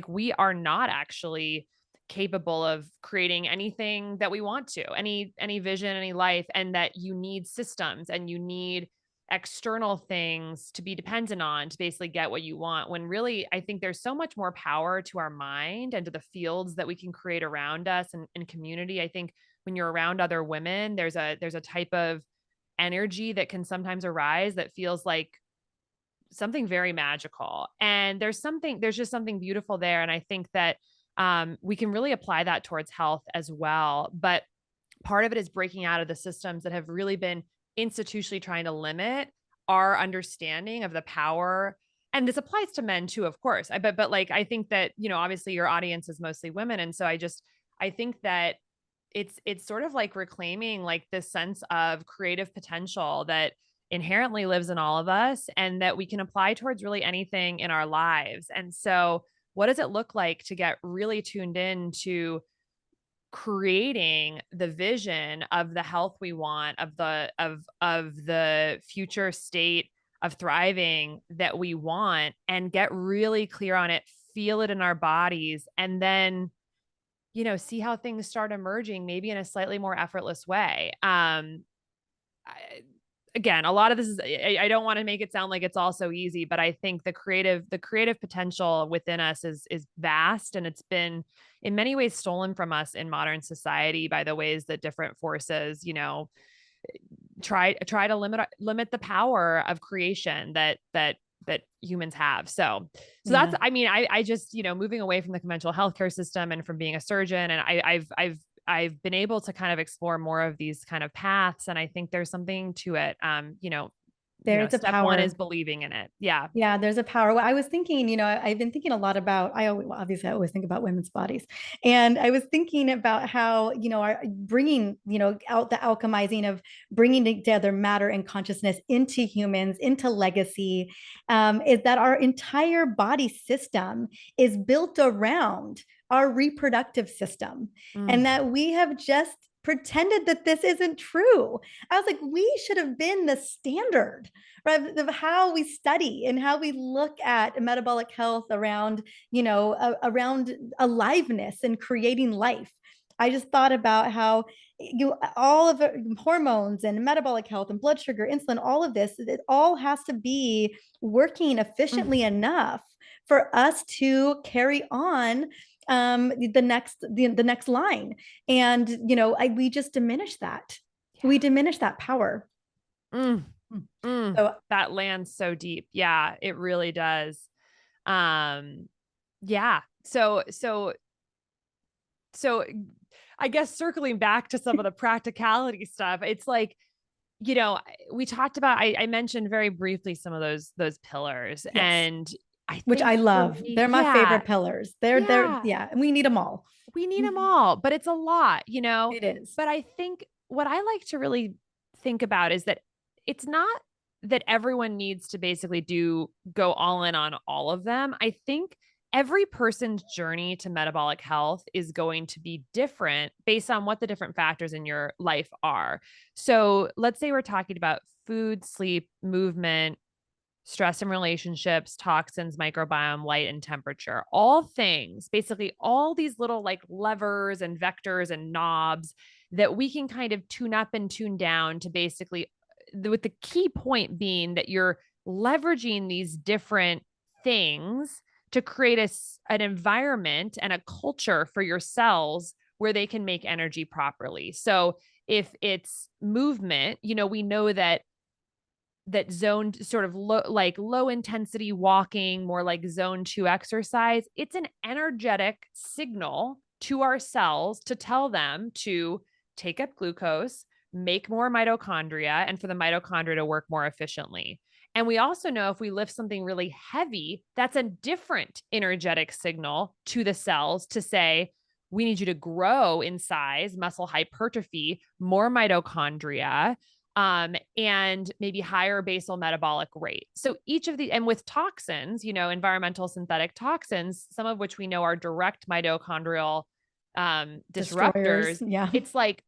Speaker 2: we are not actually capable of creating anything that we want to, any vision, any life, and that you need systems and you need external things to be dependent on to basically get what you want, when really I think there's so much more power to our mind and to the fields that we can create around us and in community. I think when you're around other women, there's a type of energy that can sometimes arise that feels like something very magical. And there's just something beautiful there. And I think that we can really apply that towards health as well. But part of it is breaking out of the systems that have really been institutionally trying to limit our understanding of the power. And this applies to men too, of course. But like I think that, obviously your audience is mostly women. And so I think that it's sort of like reclaiming like this sense of creative potential that inherently lives in all of us and that we can apply towards really anything in our lives. And so what does it look like to get really tuned in to creating the vision of the health we want, of the future state of thriving that we want, and get really clear on it, feel it in our bodies, and then see how things start emerging maybe in a slightly more effortless way. I, Again, a lot of this is I don't want to make it sound like it's all so easy, but I think the creative potential within us is vast, and it's been in many ways stolen from us in modern society by the ways that different forces, try to limit the power of creation that humans have. So that's,
Speaker 1: Yeah.
Speaker 2: I mean, I just, moving away from the conventional healthcare system and from being a surgeon, and I've I've been able to kind of explore more of these kind of paths. And I think there's something to it.
Speaker 1: There's a
Speaker 2: Step one is
Speaker 1: power.
Speaker 2: believing in it. Yeah.
Speaker 1: Yeah, there's a power. Well, I was thinking, I've been thinking a lot about, obviously I always think about women's bodies. And I was thinking about how, bringing, out the alchemizing of bringing together matter and consciousness into humans, into legacy, is that our entire body system is built around our reproductive system.
Speaker 2: Mm.
Speaker 1: And that we have just pretended that this isn't true. I was like, we should have been the standard, right, of how we study and how we look at metabolic health around, around aliveness and creating life. I just thought about how all of it, hormones and metabolic health and blood sugar, insulin, all of this, it all has to be working
Speaker 2: Mm.
Speaker 1: efficiently enough for us to carry on the next line. And we just diminish that.
Speaker 2: Yeah.
Speaker 1: We diminish that power.
Speaker 2: Mm. Mm.
Speaker 1: So
Speaker 2: That lands so deep. Yeah, it really does. Um, yeah. So I guess circling back to some of the practicality stuff, it's like, we talked about, I mentioned very briefly some of those pillars.
Speaker 1: yes,
Speaker 2: And I
Speaker 1: which
Speaker 2: think
Speaker 1: I
Speaker 2: for
Speaker 1: love.
Speaker 2: me,
Speaker 1: They're my
Speaker 2: yeah,
Speaker 1: favorite pillars.
Speaker 2: yeah,
Speaker 1: Yeah, and we need them all.
Speaker 2: we need them all, but it's a lot.
Speaker 1: It is.
Speaker 2: But I think what I like to really think about is that it's not that everyone needs to basically go all in on all of them. I think every person's journey to metabolic health is going to be different based on what the different factors in your life are. So let's say we're talking about food, sleep, movement, stress in relationships, toxins, microbiome, light, and temperature. All things, basically, all these little like levers and vectors and knobs that we can kind of tune up and tune down to basically, with the key point being that you're leveraging these different things to create an environment and a culture for your cells where they can make energy properly. So if it's movement, we know that zone sort of low intensity walking, more like zone 2 exercise, it's an energetic signal to our cells to tell them to take up glucose, make more mitochondria, and for the mitochondria to work more efficiently. And we also know if we lift something really heavy, that's a different energetic signal to the cells to say, we need you to grow in size, muscle hypertrophy, more mitochondria, and maybe higher basal metabolic rate. So each of the, and with toxins, environmental synthetic toxins, some of which we know are direct mitochondrial
Speaker 1: Destroyers.
Speaker 2: disruptors,
Speaker 1: Yeah.
Speaker 2: it's like,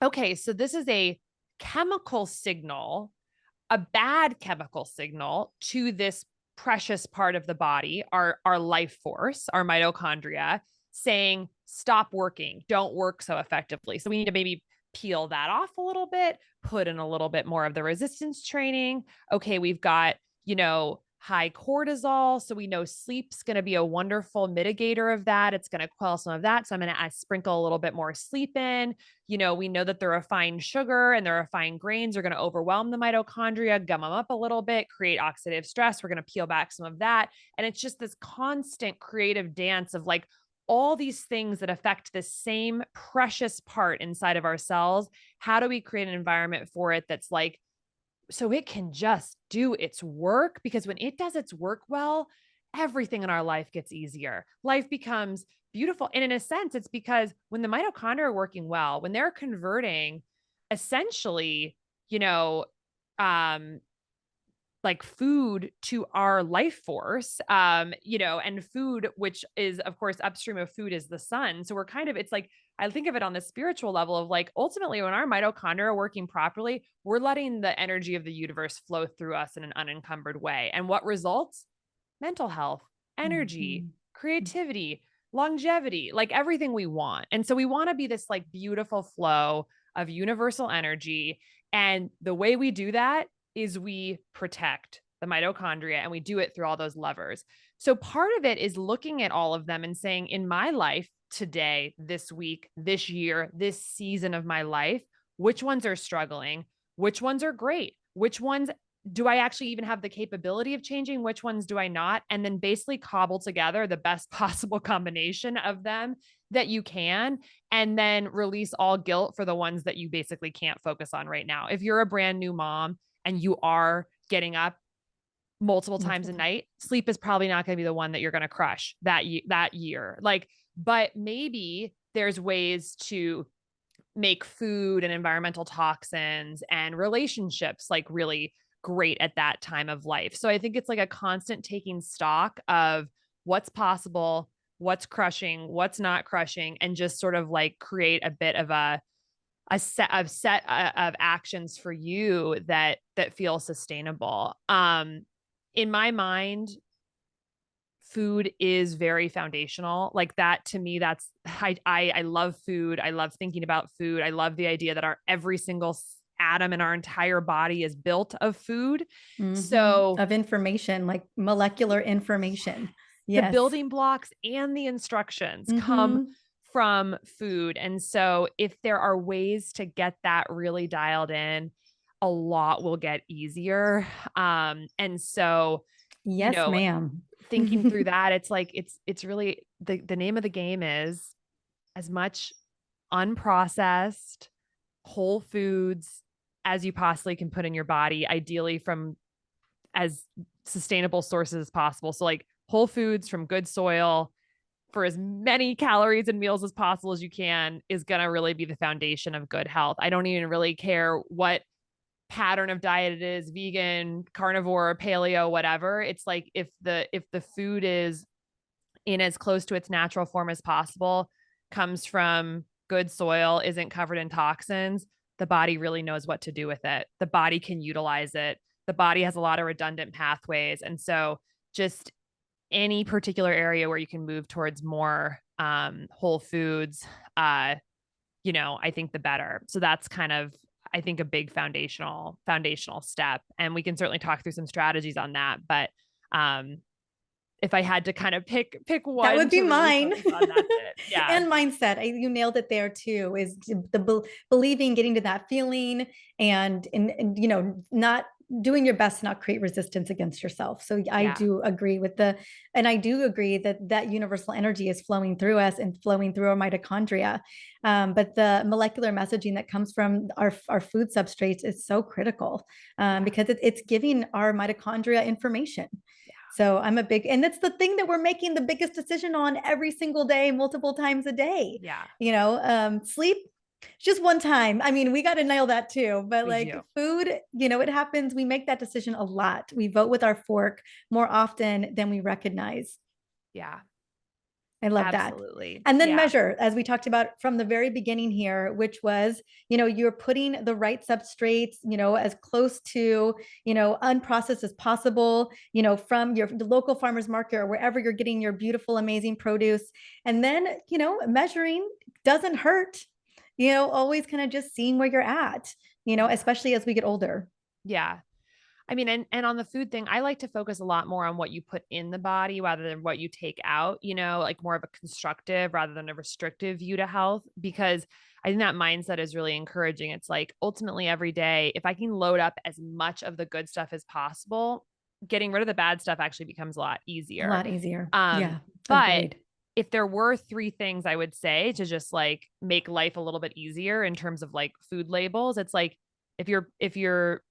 Speaker 2: okay, so this is a chemical signal, a bad chemical signal to this precious part of the body, our life force, our mitochondria, saying, stop working, don't work so effectively. So we need to maybe peel that off a little bit, put in a little bit more of the resistance training. Okay, we've got, high cortisol. So we know sleep's going to be a wonderful mitigator of that. It's going to quell some of that. So I'm going to sprinkle a little bit more sleep in. We know that the refined sugar and the refined grains are going to overwhelm the mitochondria, gum them up a little bit, create oxidative stress. We're going to peel back some of that. And it's just this constant creative dance of like, all these things that affect the same precious part inside of our cells. How do we create an environment for it that's like, so it can just do its work? Because when it does its work well, everything in our life gets easier. Life becomes beautiful. And in a sense, it's because when the mitochondria are working well, when they're converting essentially, like food to our life force, and food, which is of course upstream of food is the sun. So we're kind of, it's like, I think of it on the spiritual level of like, ultimately when our mitochondria are working properly, we're letting the energy of the universe flow through us in an unencumbered way. And what results? Mental health, energy,
Speaker 1: Mhm.
Speaker 2: creativity, longevity, like everything we want. And so we want to be this like beautiful flow of universal energy. And the way we do that is we protect the mitochondria, and we do it through all those levers. So part of it is looking at all of them and saying, in my life today, this week, this year, this season of my life, which ones are struggling? Which ones are great? Which ones do I actually even have the capability of changing? Which ones do I not? And then basically cobble together the best possible combination of them that you can, and then release all guilt for the ones that you basically can't focus on right now. If you're a brand new mom and you are getting up multiple times a night, sleep is probably not going to be the one that you're going to crush that year. Like, but maybe there's ways to make food and environmental toxins and relationships like really great at that time of life. So I think it's like a constant taking stock of what's possible, what's crushing, what's not crushing, and just sort of like create a bit of a set of actions for you that feel sustainable. In my mind, food is very foundational. Like that to me, that's I love food. I love thinking about food. I love the idea that our every single atom in our entire body is built of food. So
Speaker 1: of information, like molecular information.
Speaker 2: the
Speaker 1: Yes.
Speaker 2: building blocks and the instructions come from food. And so if there are ways to get that really dialed in, a lot will get easier. And so,
Speaker 1: yes, ma'am.
Speaker 2: Thinking through that, it's like, it's really the name of the game is as much unprocessed whole foods as you possibly can put in your body, ideally from as sustainable sources as possible. So like whole foods from good soil for as many calories and meals as possible as you can is going to really be the foundation of good health. I don't even really care what pattern of diet it is, vegan, carnivore, paleo, whatever. It's like if the food is in as close to its natural form as possible, comes from good soil, isn't covered in toxins, the body really knows what to do with it. The body can utilize it. The body has a lot of redundant pathways. And so just any particular area where you can move towards more whole foods, I think the better. So that's kind of, I think, a big foundational step. And we can certainly talk through some strategies on that. But if I had to kind of pick one,
Speaker 1: that would be mine.
Speaker 2: Yeah.
Speaker 1: And mindset. You nailed it there too, is the believing, getting to that feeling and not doing your best to not create resistance against yourself. So I do agree with and I do agree that universal energy is flowing through us and flowing through our mitochondria. But the molecular messaging that comes from our food substrates is so critical because it's giving our mitochondria information. So I'm and that's the thing that we're making the biggest decision on every single day, multiple times a day.
Speaker 2: Yeah.
Speaker 1: Sleep, just one time. I mean, we got to nail that too. But food, it happens. We make that decision a lot. We vote with our fork more often than we recognize.
Speaker 2: Yeah.
Speaker 1: I love
Speaker 2: Absolutely.
Speaker 1: that. And then measure, as we talked about from the very beginning here, which was, you're putting the right substrates, as close to, unprocessed as possible, from your local farmer's market or wherever you're getting your beautiful, amazing produce. And then, measuring doesn't hurt, always kind of just seeing where you're at, especially as we get older.
Speaker 2: Yeah. I mean, and on the food thing, I like to focus a lot more on what you put in the body rather than what you take out, like more of a constructive rather than a restrictive view to health, because I think that mindset is really encouraging. It's like ultimately every day, if I can load up as much of the good stuff as possible, getting rid of the bad stuff actually becomes a lot easier.
Speaker 1: Yeah.
Speaker 2: But
Speaker 1: agreed.
Speaker 2: If there were 3 things I would say to just like make life a little bit easier in terms of like food labels, it's like, if you're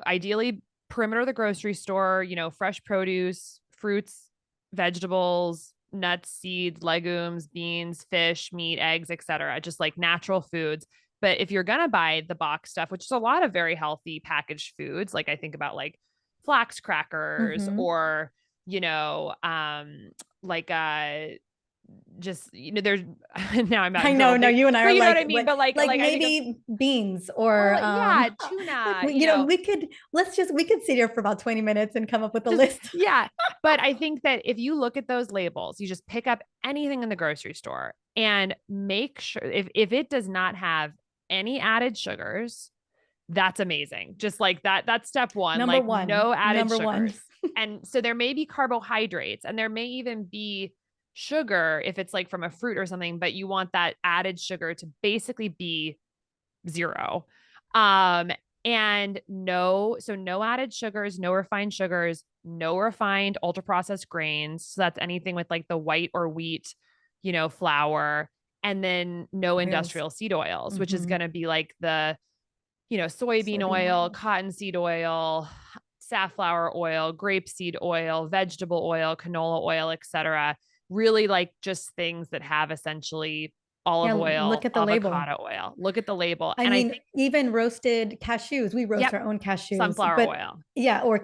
Speaker 2: ideally perimeter of the grocery store, fresh produce, fruits, vegetables, nuts, seeds, legumes, beans, fish, meat, eggs, etc. Just like natural foods. But if you're going to buy the box stuff, which is a lot of very healthy packaged foods, like I think about like flax crackers or, like just there's now I'm
Speaker 1: I know you and I are
Speaker 2: you know
Speaker 1: like,
Speaker 2: what I mean, but like
Speaker 1: maybe beans or
Speaker 2: tuna.
Speaker 1: we could sit here for about 20 minutes and come up with a list.
Speaker 2: Yeah, but I think that if you look at those labels, you just pick up anything in the grocery store and make sure if it does not have any added sugars, that's amazing. Just like that's step one.
Speaker 1: Number one.
Speaker 2: No added
Speaker 1: Number
Speaker 2: sugars.
Speaker 1: One.
Speaker 2: And so there may be carbohydrates and there may even be sugar if it's like from a fruit or something, but you want that added sugar to basically be 0. And no added sugars, no refined sugars, no refined ultra processed grains. So that's anything with like the white or wheat flour, and then no
Speaker 1: Oils.
Speaker 2: industrial seed oils, which is
Speaker 1: Mm-hmm.
Speaker 2: going to be like the, soybean
Speaker 1: Soybean
Speaker 2: oil,
Speaker 1: oil.
Speaker 2: cottonseed oil, safflower oil, grapeseed oil, vegetable oil, canola oil, etc. Really like just things that have essentially
Speaker 1: Yeah,
Speaker 2: olive
Speaker 1: look
Speaker 2: oil,
Speaker 1: at the label.
Speaker 2: avocado oil. Look at the label.
Speaker 1: I
Speaker 2: And I
Speaker 1: mean,
Speaker 2: think,
Speaker 1: even roasted cashews, we roast
Speaker 2: yep,
Speaker 1: our own cashews,
Speaker 2: sunflower
Speaker 1: but
Speaker 2: oil,
Speaker 1: yeah, or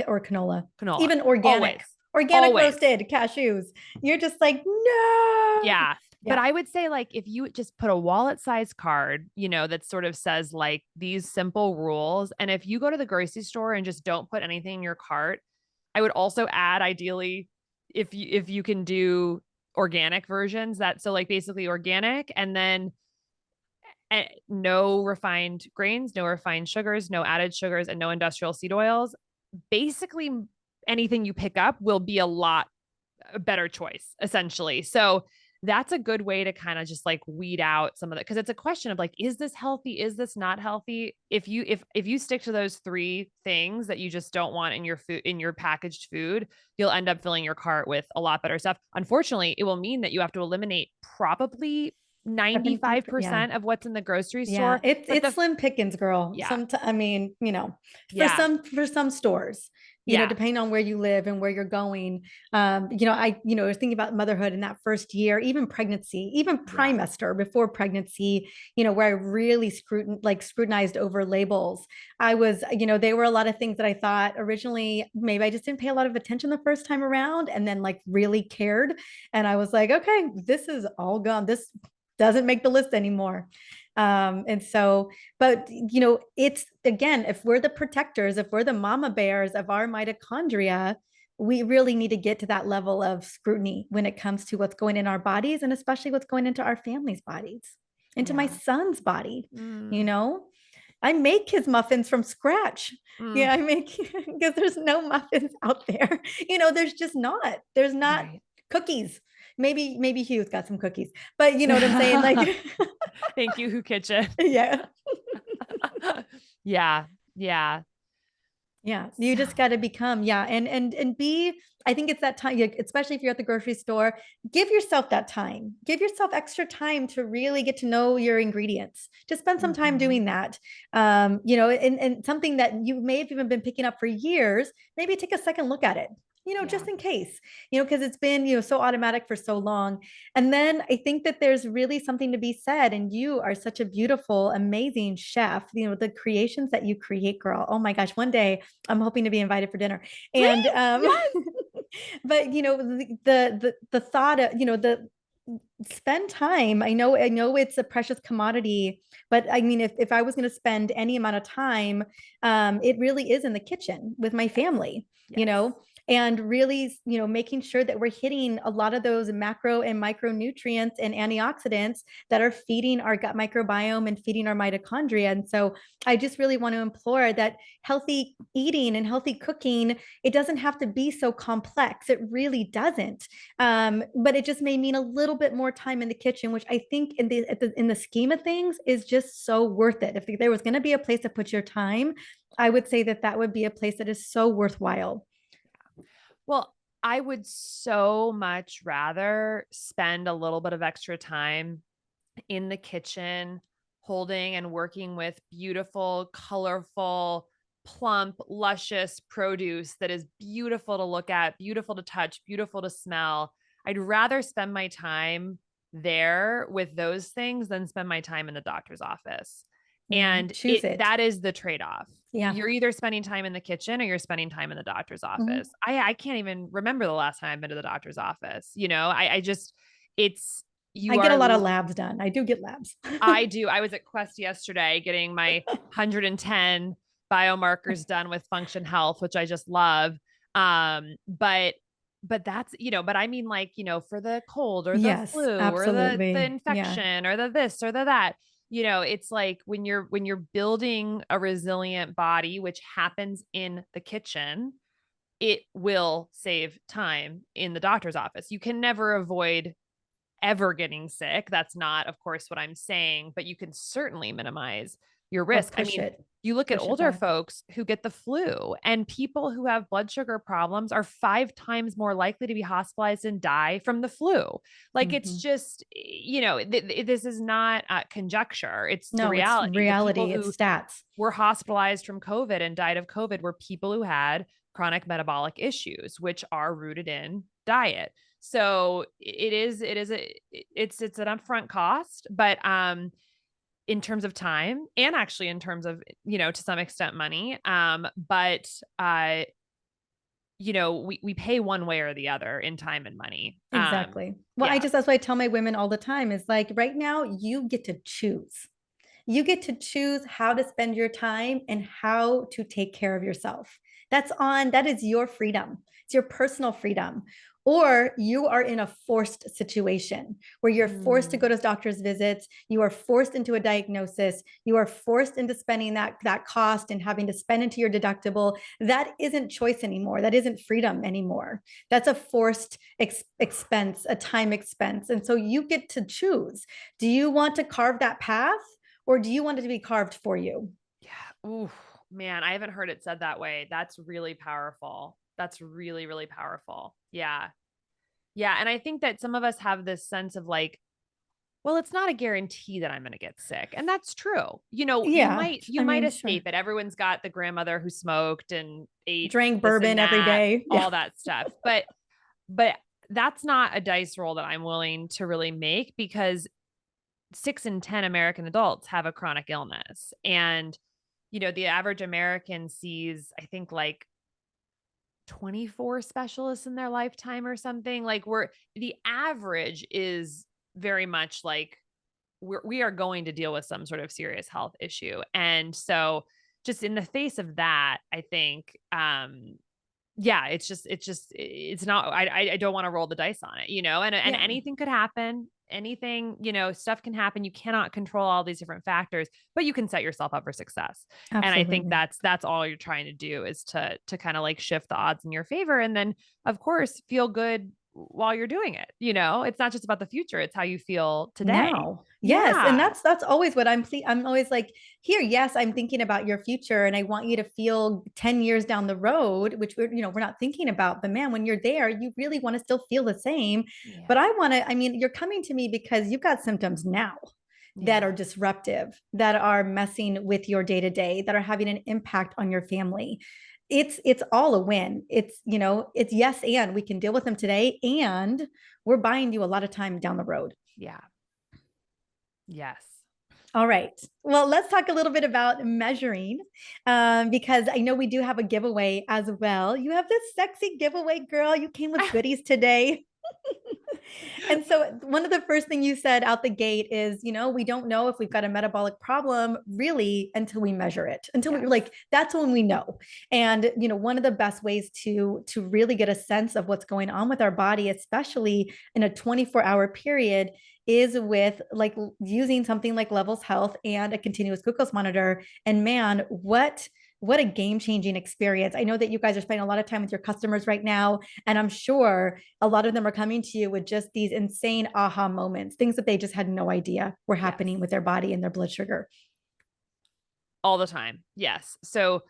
Speaker 1: or canola,
Speaker 2: canola,
Speaker 1: even
Speaker 2: always,
Speaker 1: organic
Speaker 2: always.
Speaker 1: roasted cashews. You're just like, no.
Speaker 2: Yeah. But
Speaker 1: Yeah,
Speaker 2: I would say, like, if you just put a wallet size card, that sort of says like these simple rules. And if you go to the grocery store and just don't put anything in your cart, I would also add, ideally, if you can do organic versions, that so like basically organic, and then no refined grains, no refined sugars, no added sugars, and no industrial seed oils. Basically, anything you pick up will be a lot better choice, essentially. So that's a good way to kind of just like weed out some of that, because it's a question of like, is this healthy, is this not healthy? If you stick to those three things that you just don't want in your food, in your packaged food, you'll end up filling your cart with a lot better stuff. Unfortunately, it will mean that you have to eliminate probably
Speaker 1: 70, yeah.
Speaker 2: 95% of what's in the grocery
Speaker 1: Yeah,
Speaker 2: store.
Speaker 1: it's
Speaker 2: But
Speaker 1: it's slim pickings, girl.
Speaker 2: yeah,
Speaker 1: I mean,
Speaker 2: yeah,
Speaker 1: for some stores,
Speaker 2: yeah,
Speaker 1: depending on where you live and where you're going. I was thinking about motherhood in that first year, even pregnancy, even
Speaker 2: yeah,
Speaker 1: trimester before pregnancy, where I really scrutinized over labels. I was, there were a lot of things that I thought originally maybe I just didn't pay a lot of attention the first time around, and then like really cared. And I was like, okay, this is all gone. This doesn't make the list anymore. And so, but it's again, if we're the protectors, if we're the mama bears of our mitochondria, we really need to get to that level of scrutiny when it comes to what's going in our bodies, and especially what's going into our family's bodies, into my
Speaker 2: yeah.
Speaker 1: son's body. You
Speaker 2: Mm,
Speaker 1: know, I make his muffins from scratch.
Speaker 2: mm,
Speaker 1: Yeah, I make because there's no muffins out there. There's just not. There's not
Speaker 2: right.
Speaker 1: cookies. Maybe Hugh's got some cookies, but you know what I'm saying? Like,
Speaker 2: Thank you, Who Kitchen.
Speaker 1: yeah.
Speaker 2: Yeah. Yeah.
Speaker 1: Yeah, you
Speaker 2: So,
Speaker 1: just got to become, yeah, and be. I think it's that time, especially if you're at the grocery store. Give yourself that time. Give yourself extra time to really get to know your ingredients. Just spend some time
Speaker 2: mhm.
Speaker 1: doing that. And something that you may have even been picking up for years. Maybe take a second look at it.
Speaker 2: Yeah.
Speaker 1: Just in case. Because it's been so automatic for so long. And then I think that there's really something to be said. And you are such a beautiful, amazing chef. The creations that you create, girl. Oh my gosh, one day I'm hoping to be invited for dinner. And
Speaker 2: Please. Yes.
Speaker 1: but the thought of the spend time. I know it's a precious commodity, but I mean, if I was going to spend any amount of time, it really is in the kitchen with my
Speaker 2: Yes.
Speaker 1: family, you
Speaker 2: Yes.
Speaker 1: know, and really, making sure that we're hitting a lot of those macro and micronutrients and antioxidants that are feeding our gut microbiome and feeding our mitochondria. And so I just really want to implore that healthy eating and healthy cooking, it doesn't have to be so complex. It really doesn't. But it just may mean a little bit more time in the kitchen, which I think in the scheme of things is just so worth it. If there was going to be a place to put your time, I would say that would be a place that is so worthwhile.
Speaker 2: Well, I would so much rather spend a little bit of extra time in the kitchen, holding and working with beautiful, colorful, plump, luscious produce that is beautiful to look at, beautiful to touch, beautiful to smell. I'd rather spend my time there with those things than spend my time in the doctor's office.
Speaker 1: Yeah,
Speaker 2: And
Speaker 1: choose it.
Speaker 2: that is the trade-off.
Speaker 1: Yeah.
Speaker 2: You're either spending time in the kitchen or you're spending time in the doctor's office.
Speaker 1: Mhm.
Speaker 2: I can't even remember the last time I've been to the doctor's office. I just, it's,
Speaker 1: I
Speaker 2: you
Speaker 1: get a
Speaker 2: are,
Speaker 1: lot of labs done. I do get labs.
Speaker 2: I do. I was at Quest yesterday getting my 110 biomarkers done with Function Health, which I just love. But that's, but I mean, like, for the cold or the
Speaker 1: Yes,
Speaker 2: flu or the
Speaker 1: absolutely. Yeah.
Speaker 2: infection or the this or the that, it's like when you're building a resilient body, which happens in the kitchen, it will save time in the doctor's office. You can never avoid ever getting sick. That's not, of course, what I'm saying, but you can certainly minimize your
Speaker 1: Or
Speaker 2: risk. I
Speaker 1: push
Speaker 2: mean,
Speaker 1: it.
Speaker 2: You look at
Speaker 1: push it
Speaker 2: older
Speaker 1: back.
Speaker 2: folks who get the flu, and people who have blood sugar problems are 5 times more likely to be hospitalized and die from the flu. Like it's
Speaker 1: Mhm.
Speaker 2: just, this is not conjecture. It's the
Speaker 1: No, it's
Speaker 2: reality. The people
Speaker 1: reality. It's
Speaker 2: who
Speaker 1: stats.
Speaker 2: were hospitalized from COVID and died of COVID were people who had chronic metabolic issues, which are rooted in diet. So it's an upfront cost, but in terms of time and actually in terms of, to some extent money. But we pay one way or the other in time and money.
Speaker 1: Exactly. Well,
Speaker 2: Yeah.
Speaker 1: that's what I tell my women all the time is like right now you get to choose. You get to choose how to spend your time and how to take care of yourself. That is your freedom. It's your personal freedom. Or you are in a forced situation where you're forced to
Speaker 2: Mm.
Speaker 1: go to doctor's visits, you are forced into a diagnosis, you are forced into spending that cost and having to spend into your deductible. That isn't choice anymore. That isn't freedom anymore. That's a forced expense, a time expense. And so you get to choose. Do you want to carve that path? Or do you want it to be carved for you?
Speaker 2: Yeah. Ooh, man, I haven't heard it said that way. That's really powerful. That's really, really powerful. Yeah. Yeah. And I think that some of us have this sense of like, well, it's not a guarantee that I'm going to get sick. And that's true. You
Speaker 1: Yeah,
Speaker 2: might
Speaker 1: sure.
Speaker 2: escape it. Everyone's got the grandmother who smoked and ate
Speaker 1: Drank
Speaker 2: this and
Speaker 1: bourbon every
Speaker 2: that,
Speaker 1: day. Yeah.
Speaker 2: all that stuff. But that's not a dice roll that I'm willing to really make because 6 in 10 American adults have a chronic illness. And, the average American sees, I think, like 24 specialists in their lifetime or something. Like the average is very much like we are going to deal with some sort of serious health issue. And so just in the face of that, I think, yeah, it's not, I don't want to roll the dice on it, and
Speaker 1: Yeah,
Speaker 2: anything could happen. Anything, stuff can happen. You cannot control all these different factors, but you can set yourself up for success. And I think
Speaker 1: absolutely.
Speaker 2: that's all you're trying to do is to kind of like shift the odds in your favor. And then of course feel good while you're doing it. It's not just about the future. It's how you feel today.
Speaker 1: Now. Yes, and
Speaker 2: Yeah.
Speaker 1: that's always what I'm always like, here, yes, I'm thinking about your future and I want you to feel 10 years down the road, which we're not thinking about, but man, when you're there, you really want to still feel the same.
Speaker 2: Yeah.
Speaker 1: But I mean, you're coming to me because you've got symptoms now that
Speaker 2: Yeah.
Speaker 1: are disruptive, that are messing with your day to day, that are having an impact on your family. It's all a win. It's yes, and we can deal with them today, and we're buying you a lot of time down the road.
Speaker 2: Yeah. Yes.
Speaker 1: All right. Well, let's talk a little bit about measuring because I know we do have a giveaway as well. You have this sexy giveaway, girl. You came with goodies today. And so one of the first things you said out the gate is, we don't know if we've got a metabolic problem really until we measure it, until we're
Speaker 2: Yes.
Speaker 1: like, that's when we know. And, one of the best ways to really get a sense of what's going on with our body, especially in a 24-hour period, is with like using something like Levels Health and a continuous glucose monitor. And man, what a game-changing experience. I know that you guys are spending a lot of time with your customers right now, and I'm sure a lot of them are coming to you with just these insane aha moments, things that they just had no idea were
Speaker 2: Yes.
Speaker 1: happening with their body and their blood sugar.
Speaker 2: All the time. Yes. So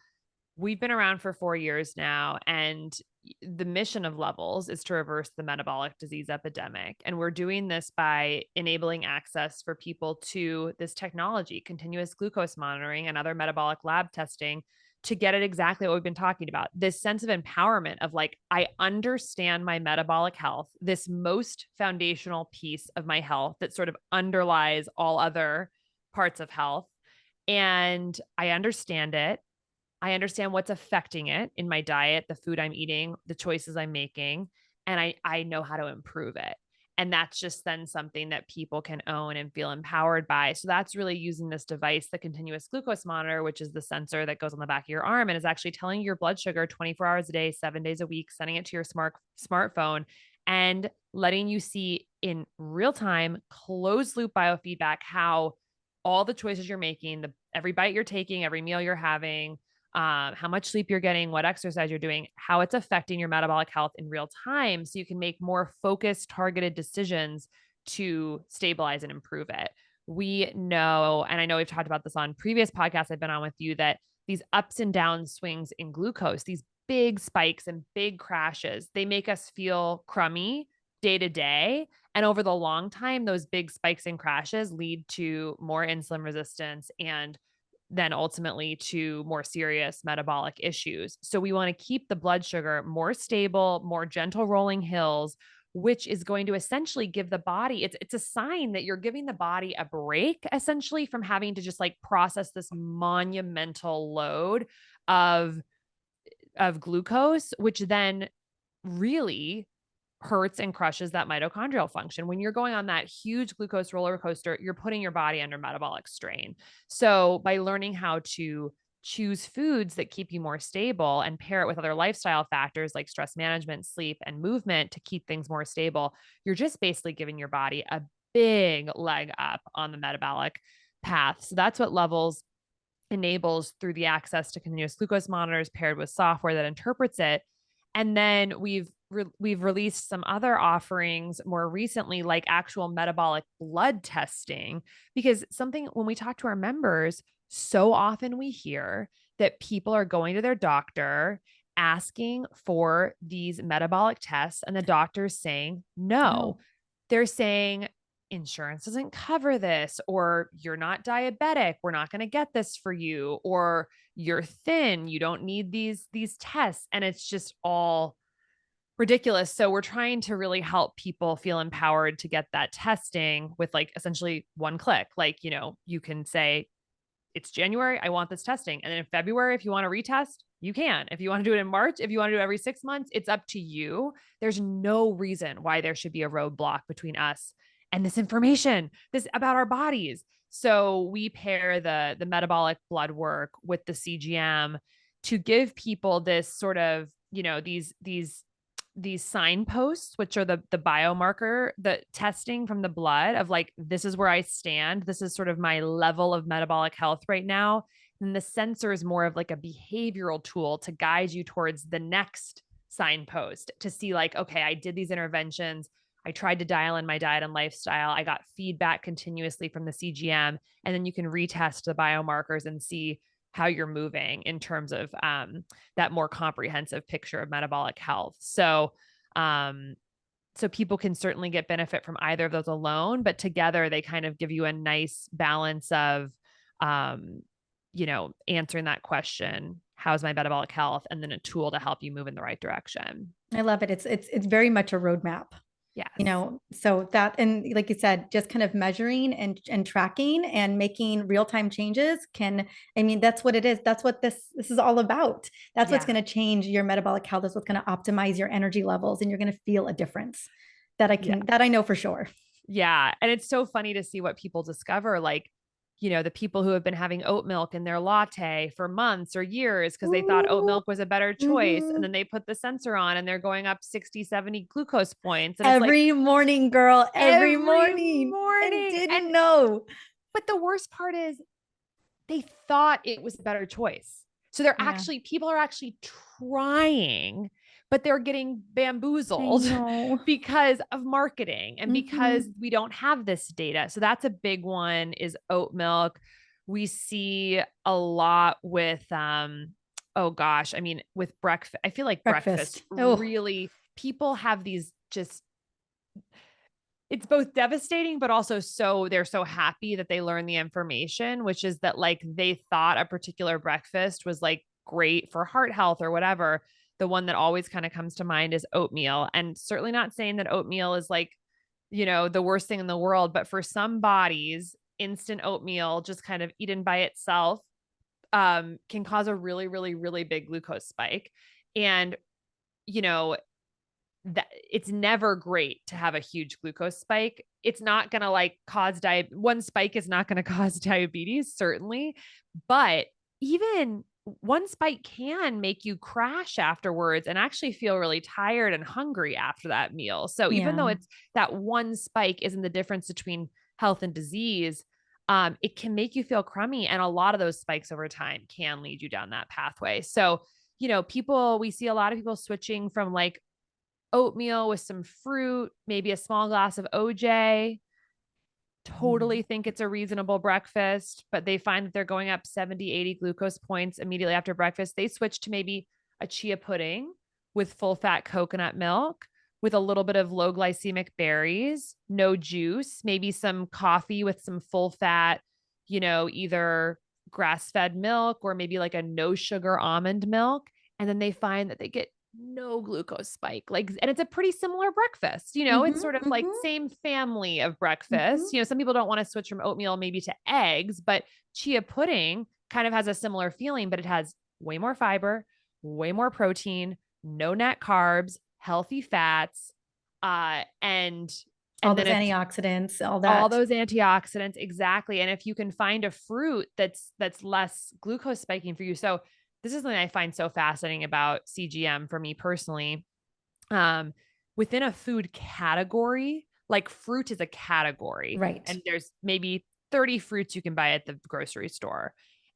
Speaker 2: we've been around for 4 years now, and the mission of Levels is to reverse the metabolic disease epidemic. And we're doing this by enabling access for people to this technology, continuous glucose monitoring and other metabolic lab testing to get at exactly what we've been talking about. This sense of empowerment of like, I understand my metabolic health, this most foundational piece of my health that sort of underlies all other parts of health. And I understand it. I understand what's affecting it in my diet, the food I'm eating, the choices I'm making, and I know how to improve it. And that's just then something that people can own and feel empowered by. So that's really using this device, the continuous glucose monitor, which is the sensor that goes on the back of your arm and is actually telling your blood sugar 24 hours a day, 7 days a week, sending it to your smartphone and letting you see in real time, closed loop biofeedback, how all the choices you're making, every bite you're taking, every meal you're having, how much sleep you're getting, what exercise you're doing, how it's affecting your metabolic health in real time. So you can make more focused, targeted decisions to stabilize and improve it. we know, and I know we've talked about this on previous podcasts I've been on with you, that these ups and down swings in glucose, these big spikes and big crashes, they make us feel crummy day to day. And over the long time, those big spikes and crashes lead to more insulin resistance and then ultimately to more serious metabolic issues. So we want to keep the blood sugar more stable, more gentle rolling hills, which is going to essentially give the body, it's a sign that you're giving the body a break essentially from having to just like process this monumental load of glucose, which then really hurts and crushes that mitochondrial function. When you're going on that huge glucose roller coaster, you're putting your body under metabolic strain. So by learning how to choose foods that keep you more stable and pair it with other lifestyle factors like stress management, sleep, and movement to keep things more stable, you're just basically giving your body a big leg up on the metabolic path. So that's what Levels enables through the access to continuous glucose monitors paired with software that interprets it. And then we've released some other offerings more recently, like actual metabolic blood testing, because something when we talk to our members, so often we hear that people are going to their doctor asking for these metabolic tests, and the doctor's saying no.
Speaker 1: Oh,
Speaker 2: They're saying insurance doesn't cover this, or you're not diabetic, we're not going to get this for you, or you're thin, you don't need these tests. And it's just all ridiculous. So we're trying to really help people feel empowered to get that testing with like essentially one click. Like, you can say, it's January, I want this testing. And then in February, if you want to retest, you can. If you want to do it in March, if you want to do it every 6 months, it's up to you. There's no reason why there should be a roadblock between us and this information, this about our bodies. So we pair the metabolic blood work with the CGM to give people this sort of, these signposts, which are the biomarker, the testing from the blood of like, this is where I stand. This is sort of my level of metabolic health right now. And the sensor is more of like a behavioral tool to guide you towards the next signpost to see like, okay, I did these interventions. I tried to dial in my diet and lifestyle. I got feedback continuously from the CGM. And then you can retest the biomarkers and see how you're moving in terms of that more comprehensive picture of metabolic health. So people can certainly get benefit from either of those alone, but together they kind of give you a nice balance of, answering that question, how's my metabolic health? And then a tool to help you move in the right direction.
Speaker 1: I love it. It's very much a roadmap.
Speaker 2: Yes.
Speaker 1: So that, and like you said, just kind of measuring and tracking and making real-time changes that's what it is. That's what this is all about. That's what's
Speaker 2: Yeah.
Speaker 1: going to change your metabolic health. That's what's going to optimize your energy levels, and you're going to feel a difference
Speaker 2: Yeah.
Speaker 1: that I know for sure.
Speaker 2: Yeah. And it's so funny to see what people discover. Like, the people who have been having oat milk in their latte for months or years because they thought oat
Speaker 1: Ooh,
Speaker 2: milk was a better choice. And
Speaker 1: mhm.
Speaker 2: then they put the sensor on and they're going up 60, 70 glucose points. And it's like
Speaker 1: Every morning, girl, every
Speaker 2: every
Speaker 1: morning, and
Speaker 2: morning.
Speaker 1: didn't know.
Speaker 2: But the worst part is they thought it was a better choice. So
Speaker 1: Yeah,
Speaker 2: people are actually trying, but they're getting
Speaker 1: I
Speaker 2: bamboozled
Speaker 1: know.
Speaker 2: because of marketing and because
Speaker 1: Mhm.
Speaker 2: we don't have this data. So that's a big one is oat milk. We see a lot with, oh gosh, I mean, with breakfast, I feel like breakfast
Speaker 1: Breakfast. Oh,
Speaker 2: really, people have these just, it's both devastating, but also they're so happy that they learn the information, which is that like they thought a particular breakfast was like great for heart health or whatever. The one that always kind of comes to mind is oatmeal. And certainly not saying that oatmeal is like, the worst thing in the world, but for some bodies, instant oatmeal just kind of eaten by itself can cause a really, really, really big glucose spike. And, you know, that it's never great to have a huge glucose spike. It's not going to like cause one spike is not going to cause diabetes, certainly. But even one spike can make you crash afterwards and actually feel really tired and hungry after that meal. So even though
Speaker 1: yeah.
Speaker 2: it's that one spike isn't the difference between health and disease, it can make you feel crummy. And a lot of those spikes over time can lead you down that pathway. So, we see a lot of people switching from like oatmeal with some fruit, maybe a small glass of OJ, totally think it's a reasonable breakfast, but they find that they're going up 70, 80 glucose points immediately after breakfast. They switch to maybe a chia pudding with full fat coconut milk, with a little bit of low glycemic berries, no juice, maybe some coffee with some full fat, either grass fed milk or maybe like a no sugar almond milk. And then they find that they get no glucose spike. And it's a pretty similar breakfast, it's
Speaker 1: Mm-hmm,
Speaker 2: sort of like
Speaker 1: mm-hmm,
Speaker 2: same family of
Speaker 1: mm-hmm.
Speaker 2: breakfast. Some people don't want to switch from oatmeal maybe to eggs, but chia pudding kind of has a similar feeling, but it has way more fiber, way more protein, no net carbs, healthy fats, and
Speaker 1: All
Speaker 2: then
Speaker 1: those
Speaker 2: if
Speaker 1: antioxidants, all
Speaker 2: all
Speaker 1: that.
Speaker 2: those antioxidants, exactly. And if you can find a fruit that's less glucose spiking for you. So this is something I find so fascinating about CGM for me personally. Um, Within a food category, like fruit is a category,
Speaker 1: Right.
Speaker 2: and there's maybe 30 fruits you can buy at the grocery store.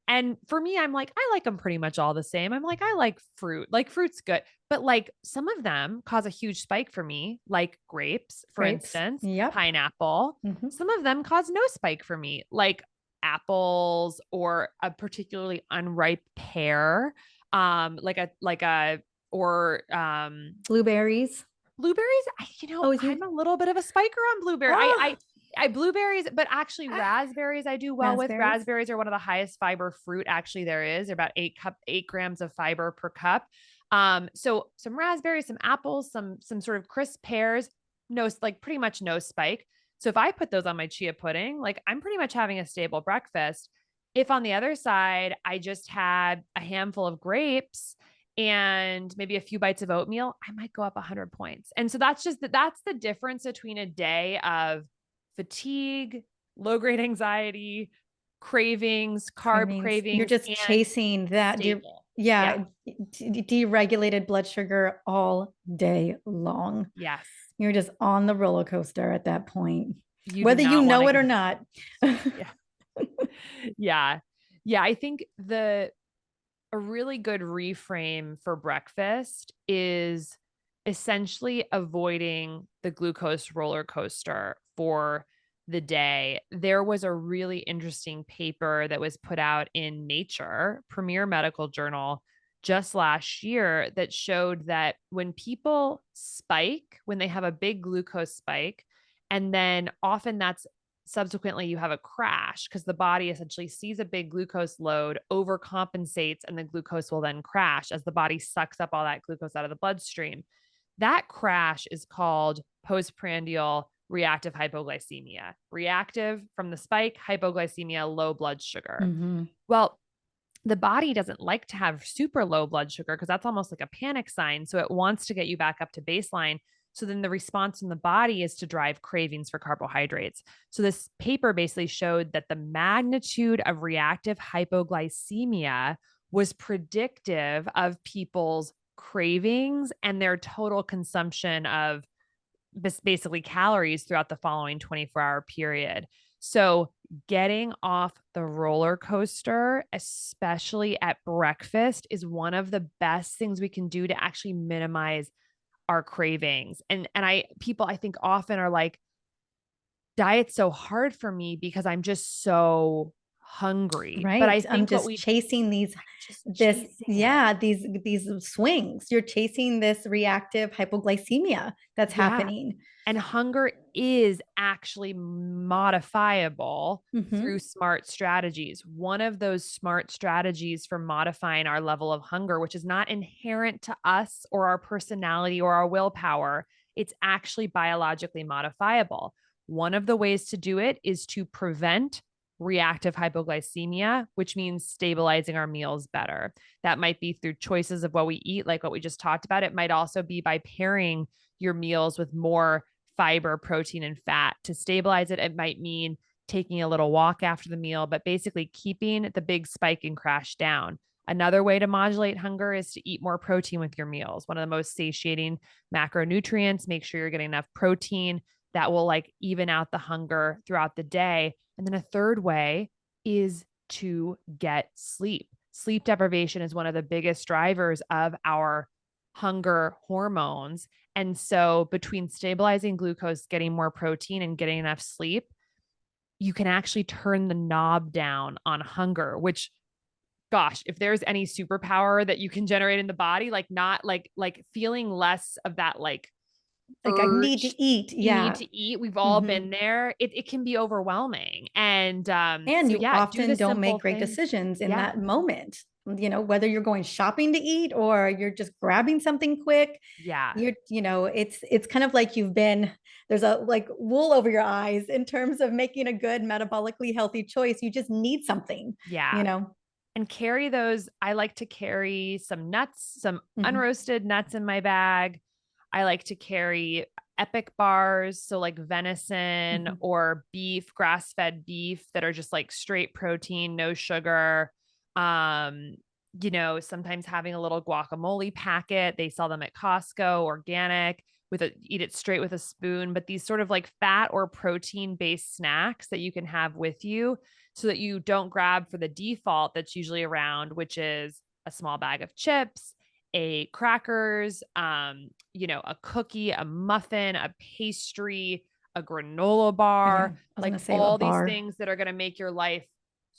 Speaker 2: And for me, I'm like, I like them pretty much all the same. I'm like, I like fruit. Like fruit's good. But like some of them cause a huge spike for me, like grapes, for
Speaker 1: Grapes.
Speaker 2: instance,
Speaker 1: Yep.
Speaker 2: pineapple.
Speaker 1: Mm-hmm.
Speaker 2: Some of them cause no spike for me, like apples or a particularly unripe pear, like a or
Speaker 1: Blueberries.
Speaker 2: blueberries.
Speaker 1: Oh, is
Speaker 2: I'm
Speaker 1: you?
Speaker 2: a little bit of a spiker on blueberry.
Speaker 1: Oh,
Speaker 2: I blueberries, but actually
Speaker 1: ah,
Speaker 2: raspberries I do well with.
Speaker 1: raspberries.
Speaker 2: Raspberries are one of the highest fiber fruit actually there is. They're about 8 grams of fiber per cup. So some raspberries, some apples, some sort of crisp pears, no, like pretty much no spike. So if I put those on my chia pudding, like I'm pretty much having a stable breakfast. If on the other side, I just had a handful of grapes and maybe a few bites of oatmeal, I might go up 100 points. And so that's the difference between a day of fatigue, low grade anxiety, cravings, carb
Speaker 1: Cravings. You're
Speaker 2: cravings,
Speaker 1: just
Speaker 2: and
Speaker 1: chasing that.
Speaker 2: stable. Yeah.
Speaker 1: Yeah, deregulated blood sugar all day long.
Speaker 2: Yes.
Speaker 1: You're just on the roller coaster at that point,
Speaker 2: You do
Speaker 1: whether you
Speaker 2: not want
Speaker 1: know
Speaker 2: to
Speaker 1: it
Speaker 2: go.
Speaker 1: or not.
Speaker 2: Yeah. Yeah. Yeah. I think a really good reframe for breakfast is essentially avoiding the glucose roller coaster for the day. There was a really interesting paper that was put out in Nature, Premier Medical Journal, just last year that showed that when people spike, when they have a big glucose spike, and then often that's subsequently you have a crash because the body essentially sees a big glucose load, overcompensates, and the glucose will then crash as the body sucks up all that glucose out of the bloodstream. That crash is called postprandial reactive hypoglycemia. Reactive from the spike, hypoglycemia, low blood sugar.
Speaker 1: Mm-hmm.
Speaker 2: Well, the body doesn't like to have super low blood sugar because that's almost like a panic sign. So it wants to get you back up to baseline. So then the response in the body is to drive cravings for carbohydrates. So this paper basically showed that the magnitude of reactive hypoglycemia was predictive of people's cravings and their total consumption of basically calories throughout the following 24-hour period. So getting off the roller coaster, especially at breakfast, is one of the best things we can do to actually minimize our cravings. And people I think often are like, diet's so hard for me because I'm just so hungry. But I
Speaker 1: Right. I'm
Speaker 2: think what
Speaker 1: just
Speaker 2: we
Speaker 1: chasing
Speaker 2: just
Speaker 1: this,
Speaker 2: chasing it.
Speaker 1: yeah, these swings. You're chasing this reactive hypoglycemia that's
Speaker 2: Yeah.
Speaker 1: happening.
Speaker 2: And hunger is actually modifiable
Speaker 1: Mm-hmm.
Speaker 2: through smart strategies. One of those smart strategies for modifying our level of hunger, which is not inherent to us or our personality or our willpower, it's actually biologically modifiable. One of the ways to do it is to prevent reactive hypoglycemia, which means stabilizing our meals better. That might be through choices of what we eat, like what we just talked about. It might also be by pairing your meals with more fiber, protein, and fat to stabilize it. It might mean taking a little walk after the meal, but basically keeping the big spike and crash down. Another way to modulate hunger is to eat more protein with your meals. One of the most satiating macronutrients. Make sure you're getting enough protein that will like even out the hunger throughout the day. And then a third way is to get sleep. Sleep deprivation is one of the biggest drivers of our hunger hormones. And so between stabilizing glucose, getting more protein, and getting enough sleep, you can actually turn the knob down on hunger, which, gosh, if there's any superpower that you can generate in the body, like not like feeling less of that like
Speaker 1: Like I need to
Speaker 2: urge,
Speaker 1: eat.
Speaker 2: need
Speaker 1: Yeah.
Speaker 2: to eat. We've all
Speaker 1: Hmm.
Speaker 2: been there. It can be overwhelming. And
Speaker 1: And
Speaker 2: so
Speaker 1: you
Speaker 2: yeah, do
Speaker 1: often
Speaker 2: the
Speaker 1: don't make
Speaker 2: simple
Speaker 1: great
Speaker 2: things.
Speaker 1: decisions in
Speaker 2: Yeah.
Speaker 1: that moment. Whether you're going shopping to eat or you're just grabbing something quick,
Speaker 2: Yeah.
Speaker 1: it's kind of like there's a like wool over your eyes in terms of making a good metabolically healthy choice. You just need something, you
Speaker 2: Yeah.
Speaker 1: know.
Speaker 2: And carry those. I like to carry some nuts, some
Speaker 1: Mhm.
Speaker 2: unroasted nuts in my bag. I like to carry epic bars, so like venison
Speaker 1: Mhm.
Speaker 2: or beef, grass-fed beef that are just like straight protein, no sugar. Um, sometimes having a little guacamole packet. They sell them at Costco, organic, eat it straight with a spoon, but these sort of like fat or protein-based snacks that you can have with you so that you don't grab for the default that's usually around, which is a small bag of chips, a crackers, a cookie, a muffin, a pastry, a granola
Speaker 1: Yeah,
Speaker 2: bar,
Speaker 1: I was
Speaker 2: like
Speaker 1: gonna say a
Speaker 2: all these
Speaker 1: bar.
Speaker 2: things that are going to make your life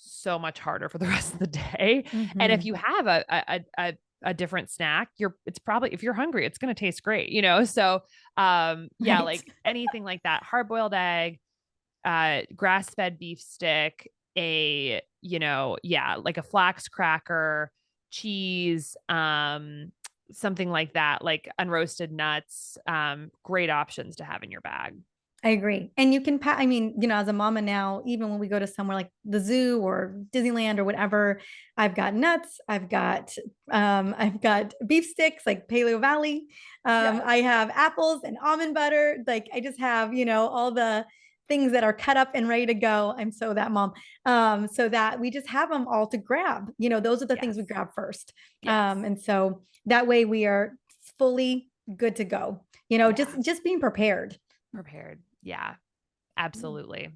Speaker 2: so much harder for the rest of the day. And if
Speaker 1: Mhm.
Speaker 2: you have a different snack, it's probably, if you're hungry, it's going to taste great. So yeah,
Speaker 1: Right.
Speaker 2: like anything like that, hard-boiled egg, grass-fed beef stick, like a flax cracker, cheese, something like that, like unroasted nuts, great options to have in your bag.
Speaker 1: I agree. And you can I mean, as a mama now, even when we go to somewhere like the zoo or Disneyland or whatever, I've got nuts, I've got beef sticks like Paleo Valley.
Speaker 2: Yes.
Speaker 1: I have apples and almond butter. Like I just have, all the things that are cut up and ready to go. I'm so that mom. So that we just have them all to grab. Those are the things
Speaker 2: Yes.
Speaker 1: we grab first.
Speaker 2: Yes.
Speaker 1: And so that way we are fully good to go.
Speaker 2: Yeah.
Speaker 1: Just being prepared.
Speaker 2: Prepared. Yeah. Absolutely.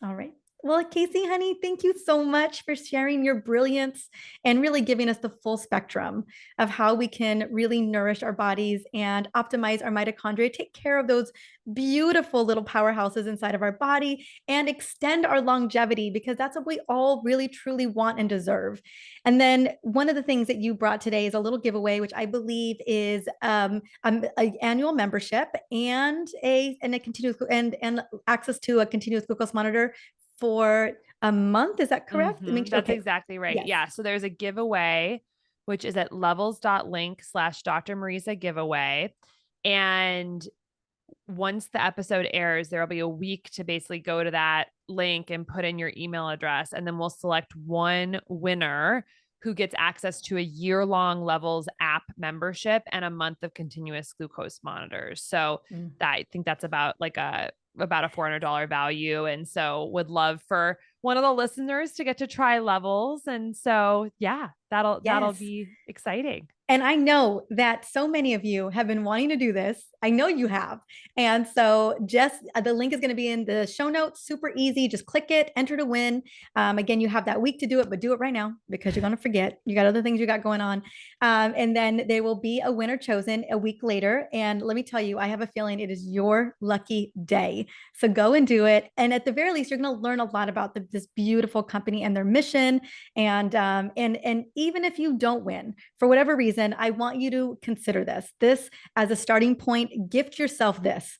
Speaker 1: All right. Well, Casey, honey, thank you so much for sharing your brilliance and really giving us the full spectrum of how we can really nourish our bodies and optimize our mitochondria, take care of those beautiful little powerhouses inside of our body, and extend our longevity because that's what we all really truly want and deserve. And then one of the things that you brought today is a little giveaway, which I believe is an annual membership and a continuous and access to a continuous glucose monitor for a month. Is that correct?
Speaker 2: That's
Speaker 1: Okay.
Speaker 2: exactly right.
Speaker 1: Yes.
Speaker 2: Yeah. So there's a giveaway, which is at levels.link/Dr. Mariza giveaway. And once the episode airs, there'll be a week to basically go to that link and put in your email address. And then we'll select one winner who gets access to a year-long Levels app membership and a month of continuous glucose monitors. So
Speaker 1: Mm.
Speaker 2: I think that's about a $400 value. And so would love for one of the listeners to get to try Levels. And so yeah, that'll
Speaker 1: Yes.
Speaker 2: be exciting.
Speaker 1: And I know that so many of you have been wanting to do this. I know you have. And so just the link is going to be in the show notes. Super easy. Just click it, enter to win. Again, you have that week to do it, but do it right now because you're going to forget. You got other things you got going on. And then there will be a winner chosen a week later. And let me tell you, I have a feeling it is your lucky day. So go and do it. And at the very least, you're going to learn a lot about this beautiful company and their mission. And even if you don't win, for whatever reason, I want you to consider this as a starting point. Gift yourself this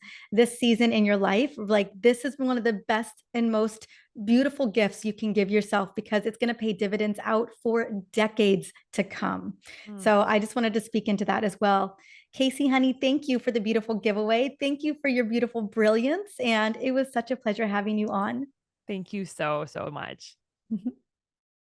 Speaker 1: season in your life. Like this is one of the best and most beautiful gifts you can give yourself because it's going to pay dividends out for decades to come.
Speaker 2: Mm.
Speaker 1: So I just wanted to speak into that as well. Casey, honey, thank you for the beautiful giveaway. Thank you for your beautiful brilliance. And it was such a pleasure having you on.
Speaker 2: Thank you so, so much.